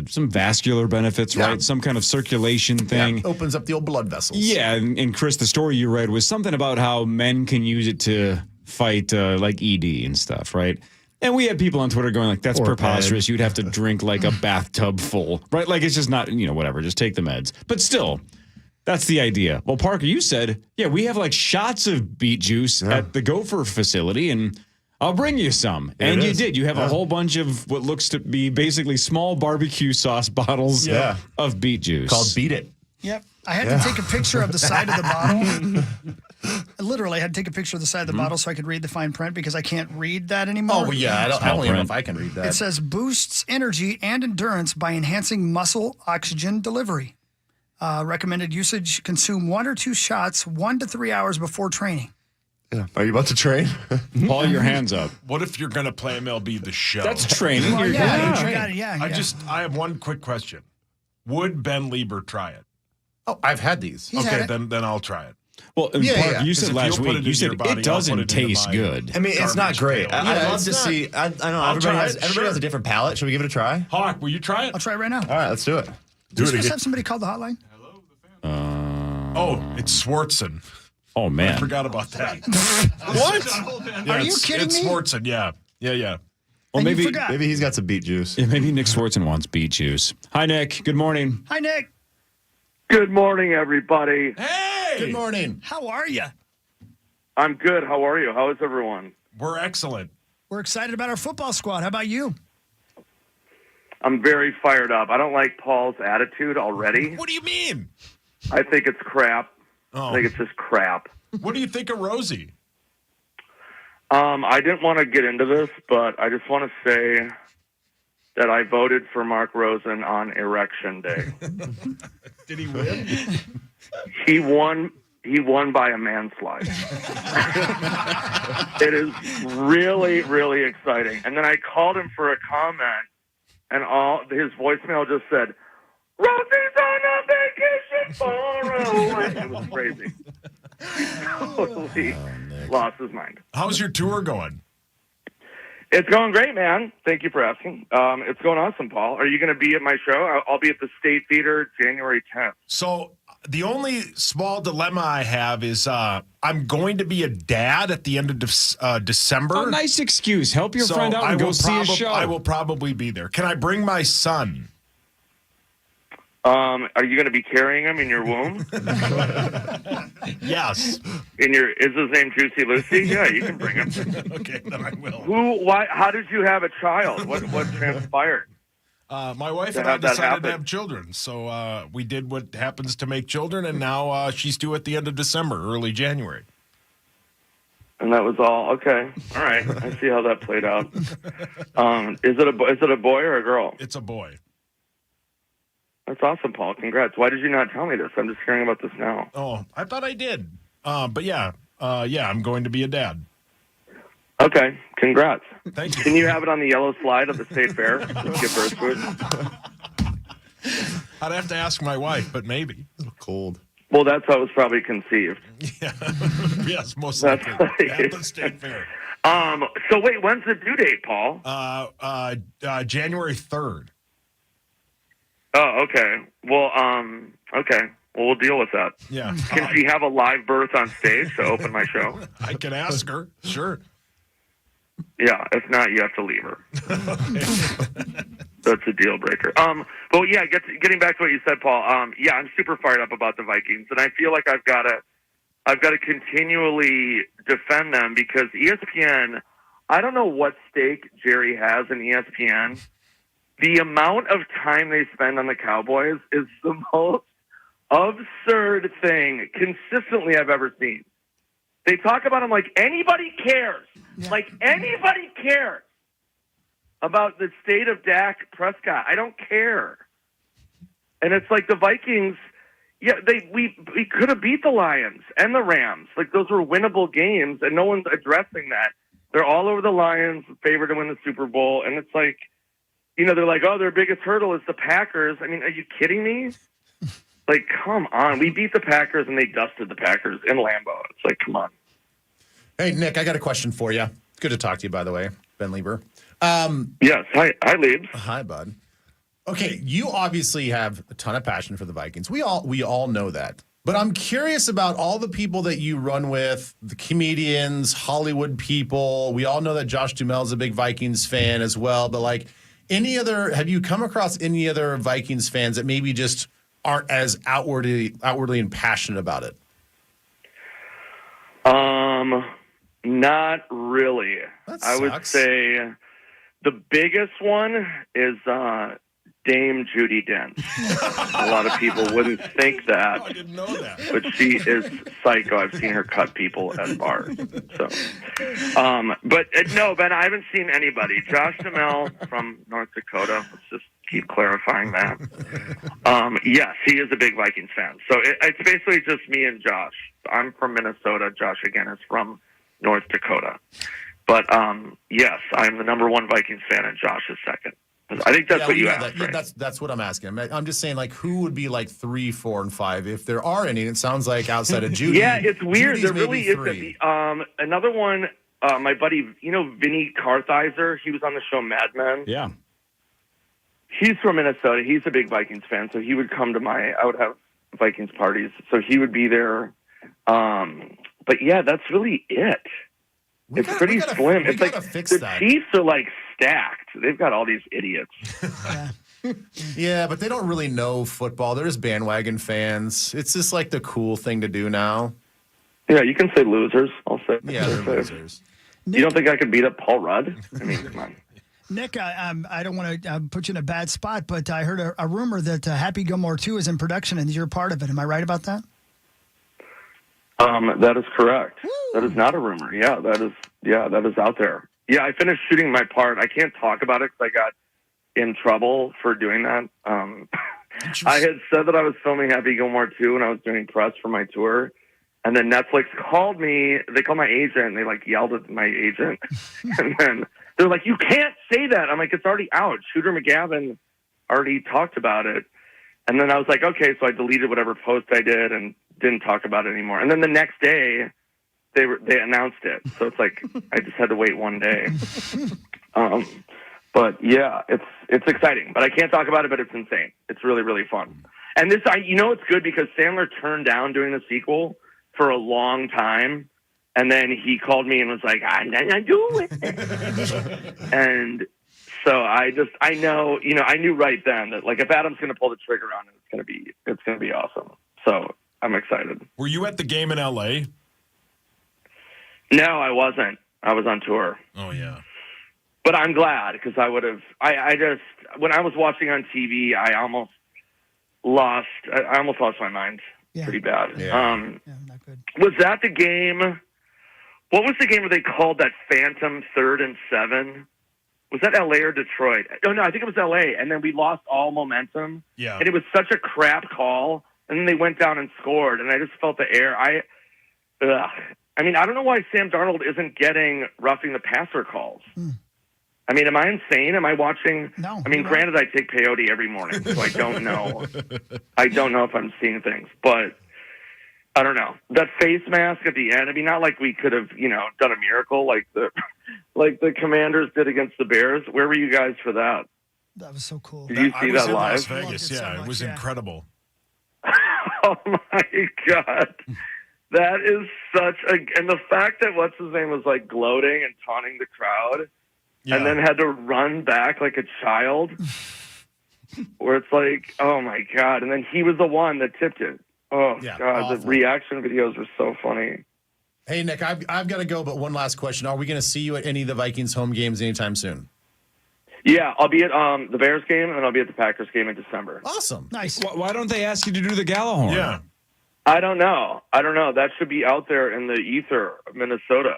S6: some vascular benefits, right? Some kind of circulation thing.
S7: Yeah, opens up the old blood vessels.
S6: Yeah, and Chris, the story you read was something about how men can use it to fight like ED and stuff, right? And we had people on Twitter going like, that's
S18: Or
S6: preposterous. You'd have to drink like a bathtub full, right? Like it's just not, whatever. Just take the meds. But still, That's the idea. Well, Parker, you said, we have like shots of beet juice at the Gopher facility, and I'll bring you some. And you did. You have a whole bunch of what looks to be basically small barbecue sauce bottles of beet juice.
S18: Called Beat It.
S3: Yep. I had to take a picture of the side of the bottle. Literally, I had to take a picture of the side of the bottle so I could read the fine print because I can't read that anymore.
S7: Oh, well, yeah. I don't even know if I can read that.
S3: It says boosts energy and endurance by enhancing muscle oxygen delivery. Recommended usage, consume 1 or 2 shots 1 to 3 hours before training.
S18: Yeah. Are you about to train?
S6: Paul, your hands up.
S5: What if you're going to play MLB The Show?
S6: That's training.
S3: Well, you got it,
S5: I have one quick question. Would Ben Leber try it?
S7: Oh, I've had these.
S5: Okay, then I'll try it.
S6: Well, Parker, you said last week, you said it doesn't taste good.
S18: I mean, it's not great. I'd love to see. I know everybody has a different palate. Should we give it a try?
S5: Hawk, will you try it?
S3: I'll try it right now.
S18: All right, let's do it.
S3: Do you guys have somebody call the hotline?
S5: It's Swartzen.
S6: Oh, man.
S5: I forgot about that.
S3: What? Are you kidding
S5: me? It's Swartzen, yeah.
S6: Well, maybe
S18: he's got some beet juice.
S6: Yeah, maybe Nick Swartzen wants beet juice. Hi, Nick. Good morning.
S3: Hi, Nick.
S10: Good morning, everybody.
S5: Hey!
S7: Good morning.
S3: How are you?
S10: I'm good. How are you? How is everyone?
S5: We're excellent.
S3: We're excited about our football squad. How about you?
S10: I'm very fired up. I don't like Paul's attitude already.
S5: What do you mean?
S10: I think it's crap.
S5: Oh.
S10: I think it's just crap.
S5: What do you think of Rosie?
S10: I didn't want to get into this, but I just want to say that I voted for Mark Rosen on Erection Day.
S5: Did he win?
S10: He won by a manslide. It is really, really exciting. And then I called him for a comment, and his voicemail just said, "Rosie's on a vacation far away." It was crazy. Totally lost his mind.
S5: How's your tour going?
S10: It's going great, man. Thank you for asking. It's going awesome, Paul. Are you going to be at my show? I'll be at the State Theater January 10th.
S5: So the only small dilemma I have is I'm going to be a dad at the end of December.
S6: Oh, nice excuse. Help your friend out and go see a show.
S5: I will probably be there. Can I bring my son?
S10: Are you going to be carrying him in your womb?
S5: Yes.
S10: Is his name Juicy Lucy? Yeah, you can bring him.
S5: Okay, then I will.
S10: Why? How did you have a child? What transpired?
S5: My wife and I decided to have children, so we did what happens to make children, and now she's due at the end of December, early January.
S10: And that was all. Okay, all right. I see how that played out. Is it a boy or a girl?
S5: It's a boy.
S10: That's awesome, Paul. Congrats. Why did you not tell me this? I'm just hearing about this now.
S5: Oh, I thought I did. But yeah, I'm going to be a dad.
S10: Okay, congrats.
S5: Thank you.
S10: Can you have it on the yellow slide of the state fair? Just give birth to it.
S5: I'd have to ask my wife, but maybe.
S18: A little cold.
S10: Well, that's how it was probably conceived.
S5: Yeah. Yes, most likely. At the state fair.
S10: So wait, when's the due date, Paul?
S5: January 3rd.
S10: Oh, okay. Well, okay. Well, we'll deal with that.
S5: Yeah.
S10: Can she have a live birth on stage to open my show?
S5: I can ask her. Sure.
S10: Yeah. If not, you have to leave her. That's a deal breaker. But yeah, getting back to what you said, Paul. Yeah, I'm super fired up about the Vikings, and I feel like I've got to continually defend them because ESPN. I don't know what stake Jerry has in ESPN. The amount of time they spend on the Cowboys is the most absurd thing consistently I've ever seen. They talk about them like anybody cares. Yeah. Like anybody cares about the state of Dak Prescott. I don't care. And it's like the Vikings, yeah, we could have beat the Lions and the Rams. Like those were winnable games, and no one's addressing that. They're all over the Lions, favored to win the Super Bowl, and it's like, you know, they're like, oh, their biggest hurdle is the Packers. I mean, are you kidding me? Like, come on. We beat the Packers, and they dusted the Packers in Lambeau. It's like, come on.
S7: Hey, Nick, I got a question for you. Good to talk to you, by the way, Ben Leber.
S10: Yes. Hi, Liebs.
S7: Hi, bud. Okay, you obviously have a ton of passion for the Vikings. We all know that. But I'm curious about all the people that you run with, the comedians, Hollywood people. We all know that Josh Duhamel's a big Vikings fan as well. But, like, have you come across any other Vikings fans that maybe just aren't as outwardly and passionate about it?
S10: Not really. I would say the biggest one is Dame Judi Dench. A lot of people wouldn't think that.
S19: I didn't know that.
S10: But she is psycho. I've seen her cut people at bars. So, but no, Ben, I haven't seen anybody. Josh Duhamel from North Dakota. Let's just keep clarifying that. Yes, he is a big Vikings fan. So it's basically just me and Josh. I'm from Minnesota. Josh, again, is from North Dakota. But yes, I'm the number one Vikings fan, and Josh is second. I think that's what you asked. Right?
S7: That's what I'm asking. I'm just saying, like, who would be like 3, 4, and 5 if there are any? It sounds like outside of Judy.
S10: Yeah, it's weird.
S7: Judy's
S10: there really isn't. Another one, my buddy, Vinny Kartheiser. He was on the show Mad Men.
S6: Yeah.
S10: He's from Minnesota. He's a big Vikings fan, so he would come to I would have Vikings parties, so he would be there. But yeah, that's really it. It's pretty slim. It's like the Chiefs are like stacked. They've got all these idiots.
S7: Yeah, but they don't really know football. They're just bandwagon fans. It's just like the cool thing to do now.
S10: Yeah, you can say losers. I'll say.
S7: Yeah, they're losers.
S10: You don't think I could beat up Paul Rudd? I mean, come on.
S3: Nick, I don't want to put you in a bad spot, but I heard a rumor that Happy Gilmore 2 is in production and you're part of it. Am I right about that?
S10: That is correct. Woo! That is not a rumor. Yeah, that is out there. Yeah, I finished shooting my part. I can't talk about it because I got in trouble for doing that. I had said that I was filming Happy Gilmore 2 when I was doing press for my tour. And then Netflix called me. They called my agent. And they yelled at my agent. And then they're like, "You can't say that." I'm like, "It's already out. Shooter McGavin already talked about it." And then I was like, okay, so I deleted whatever post I did and didn't talk about it anymore. And then the next day, they announced it. So it's like I just had to wait one day. But yeah, it's exciting. But I can't talk about it. But it's insane. It's really, really fun. And this, it's good because Sandler turned down doing the sequel for a long time, and then he called me and was like, "I'm not doing it." And so I know, I knew right then that if Adam's going to pull the trigger on it, it's going to be awesome. So I'm excited.
S19: Were you at the game in LA?
S10: No, I wasn't. I was on tour.
S19: Oh yeah.
S10: But I'm glad because I just when I was watching on TV, I almost lost my mind pretty bad.
S3: Yeah. Not good.
S10: Was that the game? What was the game where they called that phantom 3rd and 7? Was that LA or Detroit? Oh, no, I think it was LA. And then we lost all momentum.
S19: Yeah.
S10: And it was such a crap call. And then they went down and scored. And I just felt the air. I don't know why Sam Darnold isn't getting roughing the passer calls. I mean, am I insane? Am I watching?
S3: No.
S10: I mean, granted, I take peyote every morning, so I don't know. I don't know if I'm seeing things. But I don't know. That face mask at the end, I mean, not like we could have, done a miracle like the Commanders did against the Bears. Where were you guys for that?
S3: That was so cool.
S10: Did you see that live?
S19: Las Vegas, yeah. It was incredible.
S10: Oh, my God. That is and the fact that what's his name was gloating and taunting the crowd and then had to run back like a child where it's like, oh, my God. And then he was the one that tipped it. Oh, yeah, God, awful. The reaction videos were so funny.
S7: Hey, Nick, I've got to go, but one last question. Are we going to see you at any of the Vikings home games anytime soon?
S10: Yeah, I'll be at the Bears game, and then I'll be at the Packers game in December.
S7: Awesome.
S3: Nice.
S6: Why don't they ask you to do the Gallahorn?
S19: Yeah.
S10: I don't know. That should be out there in the ether of Minnesota.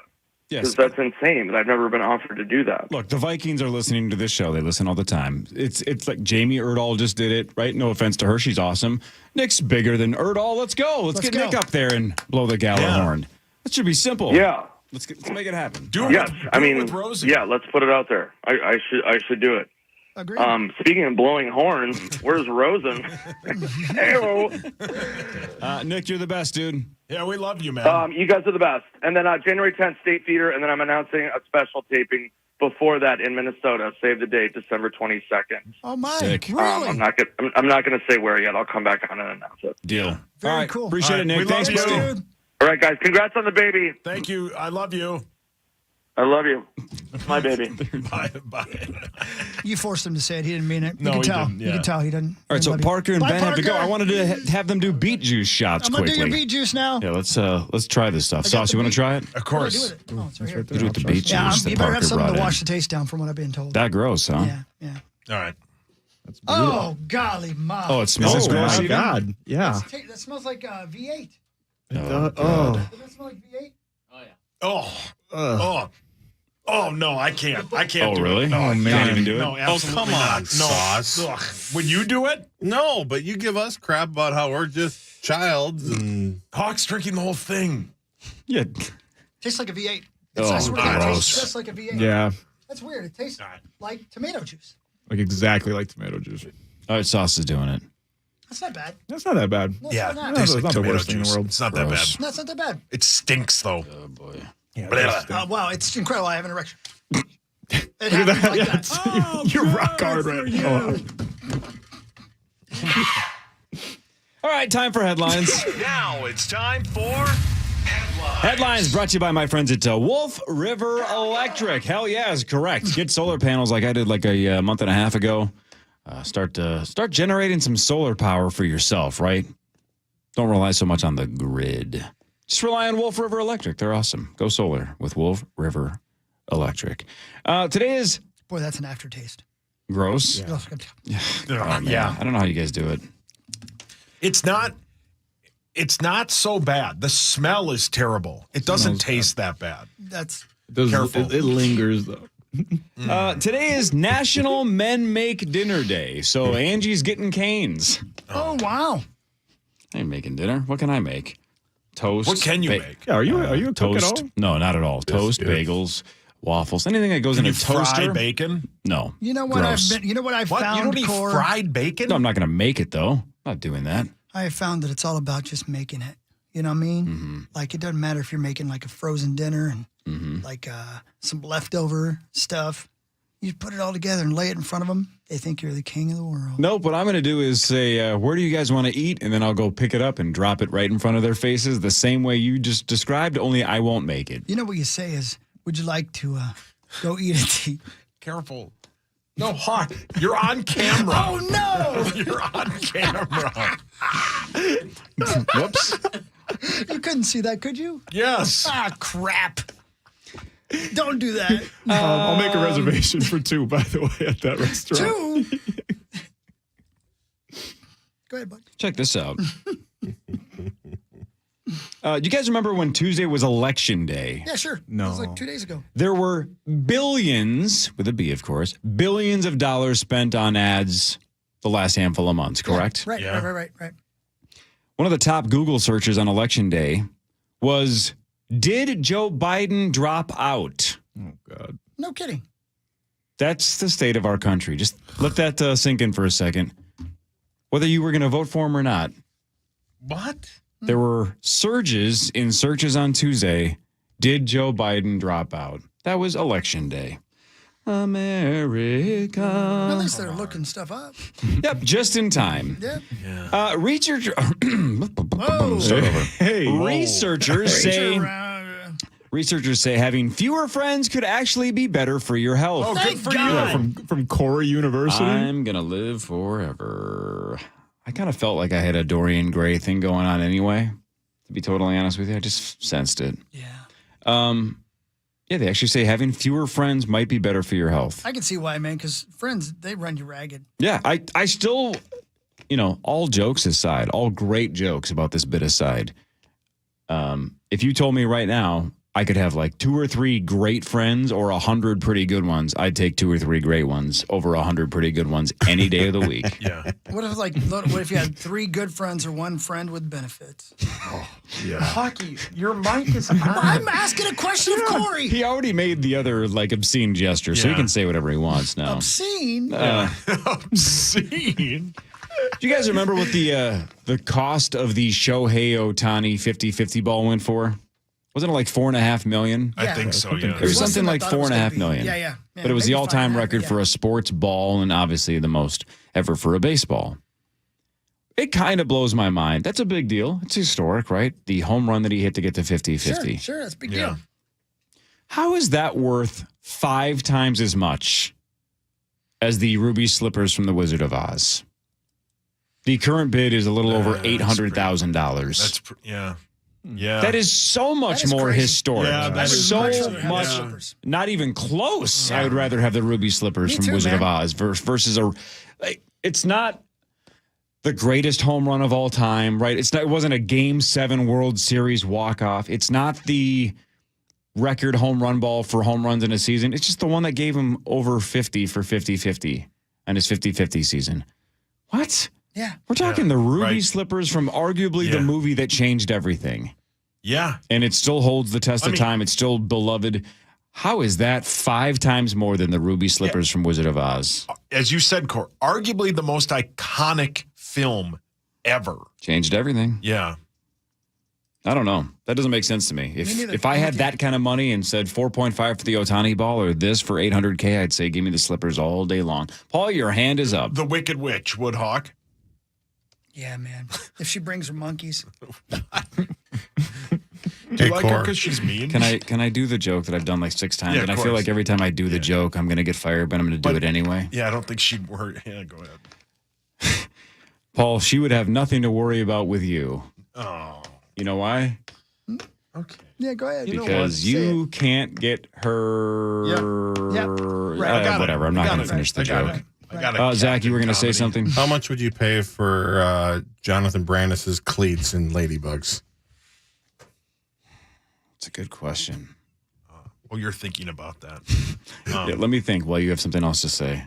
S10: Because that's insane that I've never been offered to do that.
S6: Look, the Vikings are listening to this show. They listen all the time. It's like Jamie Erdahl just did it, right? No offense to her. She's awesome. Nick's bigger than Erdahl. Let's go. Let's get Nick up there and blow the Gallahorn. Yeah. That should be simple.
S10: Yeah.
S6: Let's make it happen.
S19: Do it.
S10: Yes.
S19: With Rosie.
S10: Yeah, let's put it out there. I should do it.
S3: Agreed.
S10: Speaking of blowing horns, where's Rosen? Hey-o.
S6: Nick, you're the best, dude.
S19: Yeah, we love you, man.
S10: You guys are the best. And then January 10th, State Theater, and then I'm announcing a special taping before that in Minnesota. Save the date, December 22nd.
S3: Oh, my.
S6: Sick.
S3: Really?
S10: I'm not going to say where yet. I'll come back on and announce it.
S6: Deal.
S3: Very
S6: all right,
S3: cool.
S6: Appreciate it, Nick.
S19: We
S6: Thanks,
S19: love you.
S6: buddy.
S10: All right, guys. Congrats on the baby.
S19: Thank you. I love you.
S10: I love you. It's my baby.
S5: Bye.
S3: You forced him to say it. He didn't mean it.
S5: No,
S3: you can
S5: he
S3: tell.
S5: didn't,
S3: You
S5: yeah.
S3: can tell he didn't.
S6: All right, so
S3: love you.
S6: Parker and
S3: Bye,
S6: Ben have to go.
S3: Parker.
S6: I wanted to have them do beet juice shots
S3: I'm gonna
S6: quickly.
S3: do your beet juice now.
S6: Yeah, let's try this stuff.
S3: got
S6: Sauce,
S3: the
S6: you want
S3: beet.
S6: to try it?
S5: Of course.
S3: Oh, it's right here.
S6: You do it with the beet
S3: Yeah,
S6: juice that
S3: you better
S6: Parker
S3: have something
S6: brought
S3: to
S6: in.
S3: wash the taste down from what I've been told.
S6: That gross, huh?
S3: Yeah.
S5: All right.
S3: Oh, golly, my.
S6: Oh, it smells gross.
S1: my
S6: even?
S1: God. Yeah.
S3: That smells like V8.
S6: Oh,
S1: Oh.
S3: Does that smell like V8?
S5: Oh no, I can't. I can't.
S6: Oh,
S5: do
S6: really?
S5: It. No,
S6: Oh,
S5: I
S6: man.
S5: can't
S6: Can't even do it?
S5: No, absolutely
S19: come
S5: not.
S19: on,
S5: No.
S19: Sauce.
S5: Ugh. Would you do it?
S19: No, but you give us crap about how we're just childs and
S5: Hawk's drinking the whole thing.
S6: Yeah.
S3: Tastes like a V8.
S6: Oh,
S3: I swear to God, it
S6: gross.
S3: tastes just like a V8.
S1: Yeah.
S3: That's weird. It tastes like tomato juice.
S1: Like exactly like tomato juice.
S6: All right, Sauce is doing it.
S3: That's not bad.
S1: That's not that bad.
S3: No,
S5: Yeah,
S3: it's not.
S5: it tastes
S1: it's
S5: like
S1: not the
S5: tomato
S1: worst thing in the
S5: juice.
S1: world.
S5: It's not
S6: Gross.
S5: that bad.
S3: No, it's not that bad.
S5: It stinks though.
S6: Oh boy.
S1: Yeah,
S3: Wow, it's incredible. I have an erection. It
S1: Look at
S3: happens
S1: that.
S3: like
S1: Yeah,
S3: that.
S1: it's- you're rock hard right now.
S6: All right, time for headlines.
S16: Now it's time for
S6: Headlines brought to you by my friends at Wolf River Electric. Hell yeah, is correct. Get solar panels like I did like a month and a half ago. Start generating some solar power for yourself, right? Don't rely so much on the grid. Just rely on Wolf River Electric. They're awesome. Go solar with Wolf River Electric. Today is
S3: Boy, that's an aftertaste.
S6: gross.
S3: Yeah.
S6: Oh, man. I don't know how you guys do it.
S5: It's not so bad. The smell is terrible. It doesn't taste that bad.
S3: That's
S5: Careful.
S1: It lingers though.
S6: Today is National Men Make Dinner Day. So Angie's getting canes.
S3: Oh, wow.
S6: I ain't making dinner. What can I make? Toast.
S5: What can you make?
S1: Yeah, are you a cook at
S6: toast?
S1: all?
S6: No, not at all. Toast, bagels, waffles, anything that goes in
S5: Can
S6: a
S5: you
S6: toaster.
S5: fry bacon?
S6: No.
S3: You know what
S6: Gross.
S3: I've
S5: What?
S3: found,
S5: You don't eat
S3: Core?
S5: fried bacon?
S6: No, I'm not going to make it though. Not doing that.
S3: I have found that it's all about just making it. You know what I mean?
S6: Mm-hmm.
S3: Like it doesn't matter if you're making like a frozen dinner and
S6: Mm-hmm.
S3: like some leftover stuff. You put it all together and lay it in front of them. They think you're the king of the world.
S6: Nope. What I'm going to do is say, where do you guys want to eat? And then I'll go pick it up and drop it right in front of their faces the same way you just described, only I won't make it.
S3: You know what you say is, would you like to go eat at the...
S5: Careful. No, Hawk, you're on camera.
S3: Oh, no!
S5: You're on camera.
S6: Whoops.
S3: You couldn't see that, could you?
S5: Yes.
S3: Ah, crap. Don't do that.
S1: I'll make a reservation for 2, by the way, at that restaurant.
S3: 2? Go ahead, bud.
S6: Check this out. You guys remember when Tuesday was election day?
S3: Yeah, sure.
S1: No.
S3: It was like 2 days ago.
S6: There were billions, with a B, of course, billions of dollars spent on ads the last handful of months, correct?
S3: Right.
S6: One of the top Google searches on election day was, did Joe Biden drop out?
S1: Oh, God.
S3: No kidding.
S6: That's the state of our country. Just let that sink in for a second. Whether you were going to vote for him or not.
S5: What?
S6: There were surges in searches on Tuesday. Did Joe Biden drop out? That was election day. America.
S3: At least they're looking stuff up.
S6: Yep, just in time.
S3: Yeah.
S6: Researchers say having fewer friends could actually be better for your health.
S5: Oh, good for
S1: Yeah,
S5: you.
S1: from Cora University.
S6: I'm gonna live forever. I kind of felt like I had a Dorian Gray thing going on anyway. To be totally honest with you, I just sensed it.
S3: Yeah.
S6: Yeah, they actually say having fewer friends might be better for your health.
S3: I can see why, man, because friends, they run you ragged.
S6: Yeah, I still, all jokes aside, all great jokes about this bit aside, if you told me right now I could have like 2 or 3 great friends or 100 pretty good ones, I'd take 2 or 3 great ones over 100 pretty good ones any day of the week.
S5: Yeah.
S3: What if you had 3 good friends or 1 friend with benefits?
S5: Yeah. Hockey, your mic is on.
S3: I'm asking a question of Corey.
S6: He already made the other obscene gesture, so he
S5: Yeah.
S6: can say whatever he wants now.
S3: Obscene.
S5: Obscene.
S6: Do you guys remember what the cost of the Shohei Ohtani 50-50 ball went for? Wasn't it like $4.5 million?
S5: I think so, yeah.
S6: It was something like $4.5 million.
S3: Yeah.
S6: But it was the
S3: maybe
S6: all-time
S3: 5.5,
S6: record
S3: yeah.
S6: for a sports ball and obviously the most ever for a baseball. It kind of blows my mind. That's a big deal. It's historic, right? The home run that he hit to get to 50-50.
S3: Sure, that's a big
S5: Yeah.
S3: deal.
S6: How is that worth 5 times as much as the ruby slippers from the Wizard of Oz? The current bid is a little over $800,000.
S5: Yeah. Yeah.
S6: That is so much more
S3: crazy.
S6: historic.
S5: Yeah, that is
S6: so
S5: crazy.
S6: much,
S5: Yeah.
S6: not even close. I would rather have the ruby slippers
S3: Me
S6: from
S3: too,
S6: Wizard of
S3: man.
S6: Oz versus it's not the greatest home run of all time, right? It wasn't a Game 7 World Series walk-off. It's not the record home run ball for home runs in a season. It's just the one that gave him over 50 for 50-50 on his 50-50 season. What?
S3: Yeah.
S6: We're talking the ruby
S5: right.
S6: slippers from arguably the movie that changed everything.
S5: Yeah.
S6: And it still holds the test of time. It's still beloved. How is that 5 times more than the ruby slippers from Wizard of Oz?
S5: As you said, Cor, arguably the most iconic film ever.
S6: Changed everything.
S5: Yeah.
S6: I don't know. That doesn't make sense to me.
S3: neither.
S6: If I had that kind of money and said 4.5 for the Ohtani ball or this for $800K, I'd say give me the slippers all day long. Paul, your hand is up.
S5: The Wicked Witch, Woodhawk.
S3: Yeah, man. If she brings her monkeys.
S5: Do you like her because she's mean?
S6: Can I do the joke that I've done like 6 times?
S5: Yeah,
S6: and I
S5: of
S6: feel
S5: course.
S6: like every time I do the joke, I'm going to get fired, but I'm going to do it anyway.
S5: Yeah, I don't think she'd worry. Yeah, go ahead.
S6: Paul, she would have nothing to worry about with you.
S5: Oh.
S6: You know why?
S5: Okay.
S3: Yeah, go ahead.
S6: Because you can't get her.
S3: Yep. Right.
S6: Whatever. I'm not going to finish the joke.
S5: I got
S6: Zach, you were going to say something?
S19: How much would you pay for Jonathan Brandis's cleats and Ladybugs?
S6: It's a good question.
S5: Well, you're thinking about that.
S6: Yeah, let me think while you have something else to say.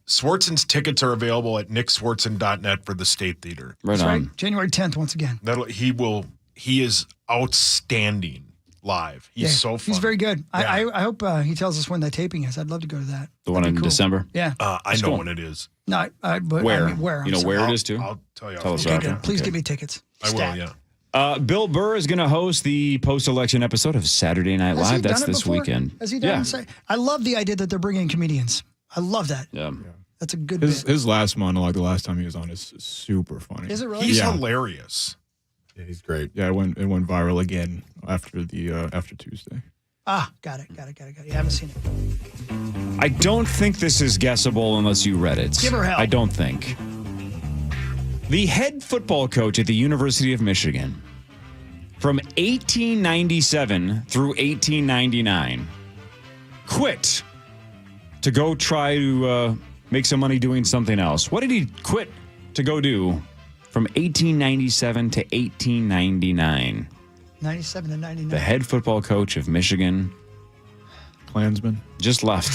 S5: Swartzen's tickets are available at nickswartzen.net for the State Theater.
S6: Right
S3: That's
S6: on.
S3: right. January 10th, once again.
S5: He is outstanding live. He's so fun.
S3: He's very good.
S5: Yeah.
S3: I hope he tells us when that taping is. I'd love to go to that.
S6: The one
S3: That'd
S6: in
S3: be cool.
S6: December?
S3: Yeah.
S5: I know when it is.
S3: No, but
S6: Where?
S3: I mean, where?
S6: You know where it is, too?
S5: I'll tell you.
S6: Tell us
S3: Okay,
S6: after.
S3: good. Please
S6: Okay.
S3: give me tickets.
S5: I will, yeah.
S6: Bill Burr is going to host the post-election episode of Saturday Night
S3: Has he
S6: Live. That's
S3: done it
S6: this
S3: before?
S6: weekend.
S3: Has he done
S6: Yeah.
S3: it? I love the idea that they're bringing in comedians. I love that.
S6: Yeah.
S3: That's a good
S1: His
S3: bit.
S1: last monologue, the last time he was on, is super funny.
S3: Is it really?
S5: He's
S1: Yeah.
S5: hilarious.
S19: Yeah, he's great.
S1: Yeah, it went viral again after Tuesday.
S3: Got it. You haven't seen it.
S6: I don't think this is guessable unless you read it.
S3: Give her hell.
S6: I don't think. The head football coach at the University of Michigan from 1897 through 1899 quit to go try to make some money doing something else. What did he quit to go do from 1897 to 1899?
S3: 97 to 99.
S6: The head football coach of Michigan,
S1: Klansman.
S6: just left.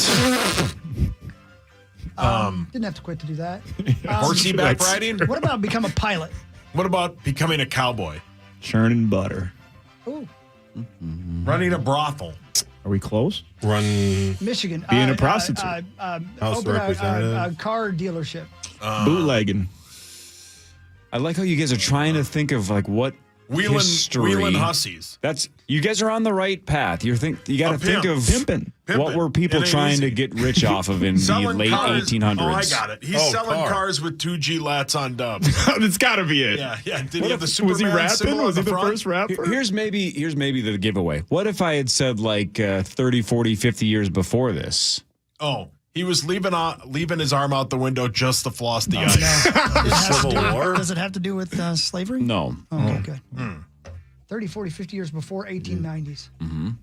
S3: Didn't have to quit to do that.
S5: Horseback riding?
S3: What about become a pilot?
S5: What about becoming a cowboy?
S1: Churning butter.
S3: Ooh,
S5: Running a brothel?
S1: Are we close?
S19: Run
S3: Michigan.
S1: Being a prostitute.
S19: House of
S3: Open a
S19: Representatives.
S3: car dealership.
S1: Bootlegging.
S6: I like how you guys are trying to think of like what history.
S5: Wheeling hussies.
S6: That's you guys are on the right path. You got to
S5: A
S6: think
S5: pimp.
S6: of
S1: Pimpin'.
S6: what were people
S5: It ain't
S6: trying
S5: easy.
S6: to get rich off of in the
S5: Selling
S6: late
S5: cars.
S6: 1800s.
S5: Oh, I got it. He's selling cars with 2 G-lats on dubs.
S1: That's got to be it.
S5: Yeah. Did
S1: What
S5: he have the
S1: if-
S5: Superman
S1: was he rapping?
S5: symbol
S1: Was
S5: on
S1: he the
S5: front?
S1: first rapper?
S6: Here's maybe the giveaway. What if I had said like 30, 40, 50 years before this?
S5: Oh, he was leaving his arm out the window just to floss the ice.
S3: Does it have to do with slavery?
S6: No.
S3: Okay, good. 30, 40, 50 years before 1890s.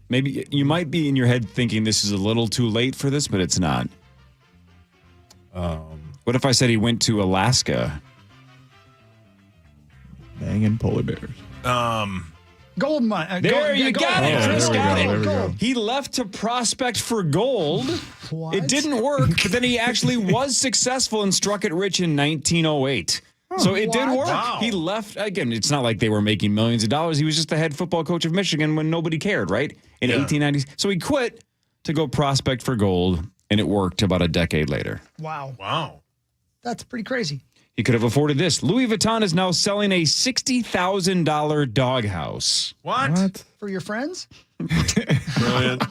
S6: Maybe you might be in your head thinking this is a little too late for this, but it's not. What if I said he went to Alaska?
S1: Banging polar bears.
S3: Gold mine.
S6: There you got it. Chris
S1: there we
S6: got
S1: go,
S6: it.
S1: there we go.
S6: He left to prospect for gold.
S3: What?
S6: It didn't work, but then he actually was successful and struck it rich in 1908. So it did
S3: what?
S6: work.
S5: Wow.
S6: He left. Again, it's not like they were making millions of dollars. He was just the head football coach of Michigan when nobody cared, right? In 1890s. So he quit to go prospect for gold, and it worked about a decade later.
S3: Wow. That's pretty crazy.
S6: He could have afforded this. Louis Vuitton is now selling a $60,000 doghouse.
S5: What?
S3: For your friends?
S5: Brilliant.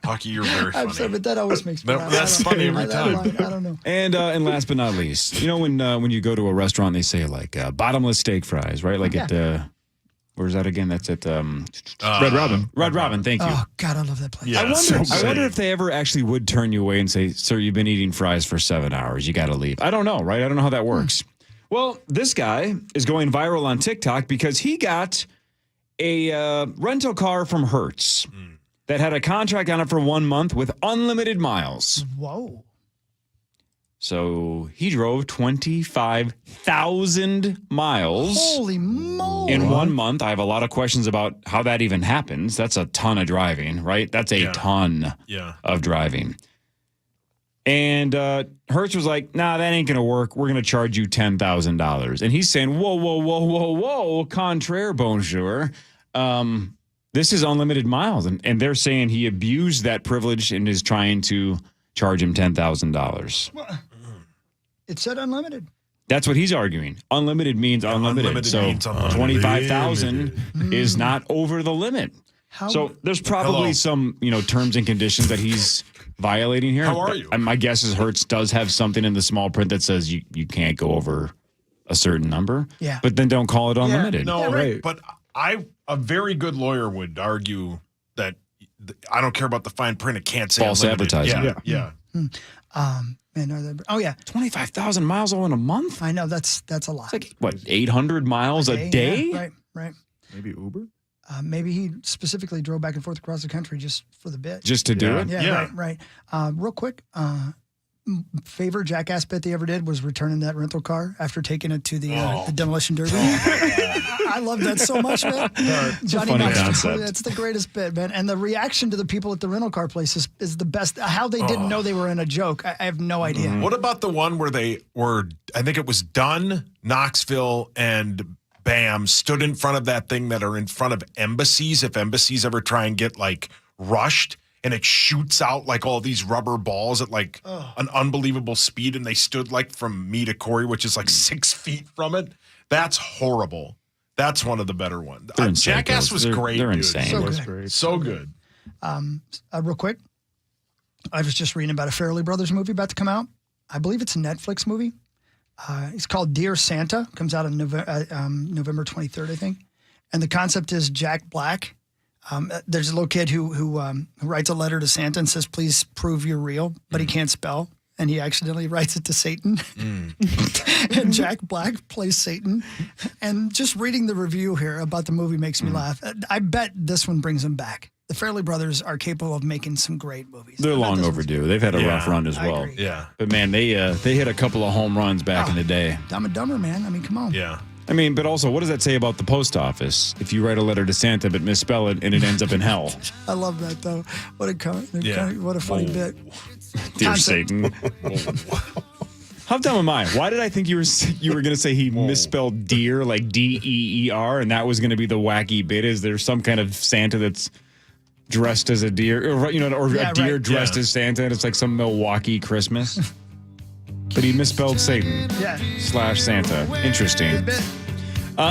S5: Hockey, you're very funny.
S3: I'm sorry, but that always makes me laugh.
S5: That's
S3: I don't-
S5: funny every time.
S3: I don't know.
S6: And last but not least, you know when you go to a restaurant, they say like bottomless steak fries, right? Like at Where's that again? That's at
S1: Red Robin.
S6: Red Robin, thank you.
S3: Oh, God, I love that place.
S6: I wonder if they ever actually would turn you away and say, sir, you've been eating fries for 7 hours. You got to leave. I don't know, right? I don't know how that works. Well, this guy is going viral on TikTok because he got a rental car from Hertz that had a contract on it for 1 month with unlimited miles.
S3: Whoa.
S6: So he drove 25,000 miles.
S3: Holy moly.
S6: In 1 month. I have a lot of questions about how that even happens. That's a ton of driving, right? That's a ton of driving. And Hertz was like, nah, that ain't going to work. We're going to charge you $10,000. And he's saying, whoa, contraire, bonjour. This is unlimited miles. And they're saying he abused that privilege and is trying to charge him $10,000.
S3: It said unlimited.
S6: That's what he's arguing. Unlimited means unlimited. So 25,000 is not over the limit. So there's probably some, terms and conditions that he's violating here.
S5: How are you?
S6: My guess is Hertz does have something in the small print that says you can't go over a certain number.
S3: Yeah.
S6: But then don't call it unlimited.
S5: No, right. But a very good lawyer would argue that I don't care about the fine print. It can't say
S6: false
S5: unlimited.
S6: advertising.
S5: Yeah.
S3: Man,
S6: 25,000 miles all in a month?
S3: I know, that's a lot.
S6: It's like, what, 800 miles a day?
S3: Yeah, right.
S1: Maybe Uber?
S3: Maybe he specifically drove back and forth across the country just for the bit.
S6: Just to do it?
S3: Yeah. Right. Real quick, favorite jackass bit they ever did was returning that rental car after taking it to the demolition derby. I love that so much, man. Johnny Knoxville, it's the greatest bit, man. And the reaction to the people at the rental car place is the best. How they didn't know they were in a joke, I have no idea.
S5: What about the one where they were, I think it was Dunn, Knoxville, and Bam stood in front of that thing that are in front of embassies, if embassies ever try and get rushed, and it shoots out all these rubber balls at an unbelievable speed, and they stood from me to Corey, which is 6 feet from it. That's horrible. That's one of the better ones. Jackass was great.
S6: They're
S5: dude.
S6: insane.
S5: So good.
S3: Real quick, I was just reading about a Farrelly Brothers movie about to come out. I believe it's a Netflix movie. It's called Dear Santa. Comes out on November 23rd, I think. And the concept is Jack Black. There's a little kid who writes a letter to Santa and says, please prove you're real, but he can't spell. And he accidentally writes it to Satan. And Jack Black plays Satan. And just reading the review here about the movie makes me laugh. I bet this one brings him back. The Farrelly Brothers are capable of making some great movies.
S6: They're long overdue. They've had a rough run as well.
S5: Yeah.
S6: But man, they hit a couple of home runs back in the day.
S3: Dumb and Dumber, man. I mean, come on.
S5: Yeah.
S6: I mean, but also, what does that say about the post office? If you write a letter to Santa but misspell it and it ends up in hell.
S3: I love that, though. What a funny bit.
S6: Dear Satan. How dumb am I? Why did I think you were going to say he misspelled deer, like D-E-E-R, and that was going to be the wacky bit? Is there some kind of Santa that's dressed as a deer, or a deer dressed as Santa, and it's like some Milwaukee Christmas? But he misspelled Satan / Santa. Interesting.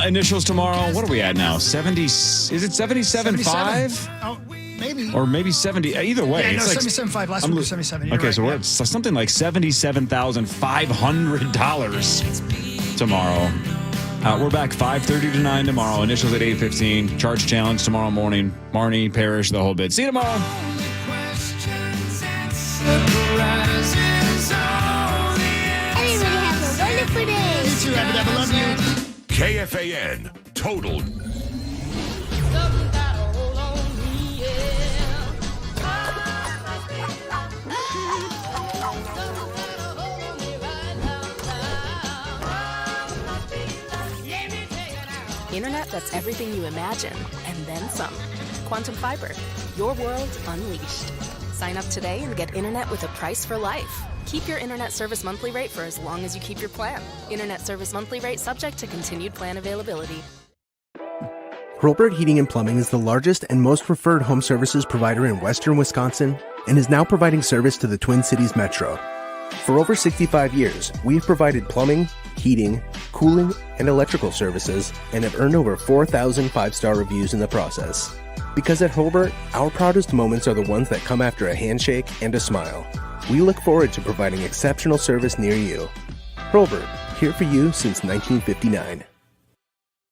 S6: Initials tomorrow. What are we at now? 70? Is it 77.5?
S3: Oh, maybe.
S6: Or maybe 70. Either way.
S3: Yeah, no,
S6: it's
S3: 77.5. Last week was 77.
S6: Okay, so we're at something like $77,500 tomorrow. We're back 5:30 to 9 tomorrow. Initials at 8:15. Charge challenge tomorrow morning. Marnie, Parrish, the whole bit. See you tomorrow.
S3: I love you.
S8: KFAN Total.
S2: Internet that's everything you imagine, and then some. Quantum Fiber, your world unleashed. Sign up today and get internet with a price for life. Keep your internet service monthly rate for as long as you keep your plan. Internet service monthly rate subject to continued plan availability.
S11: Hurlburt Heating and Plumbing is the largest and most preferred home services provider in western Wisconsin and is now providing service to the Twin Cities Metro. For over 65 years, we've provided plumbing, heating, cooling, and electrical services and have earned over 4,000 five-star reviews in the process. Because at Hurlburt, our proudest moments are the ones that come after a handshake and a smile. We look forward to providing exceptional service near you. Hurlburt, here for you since 1959.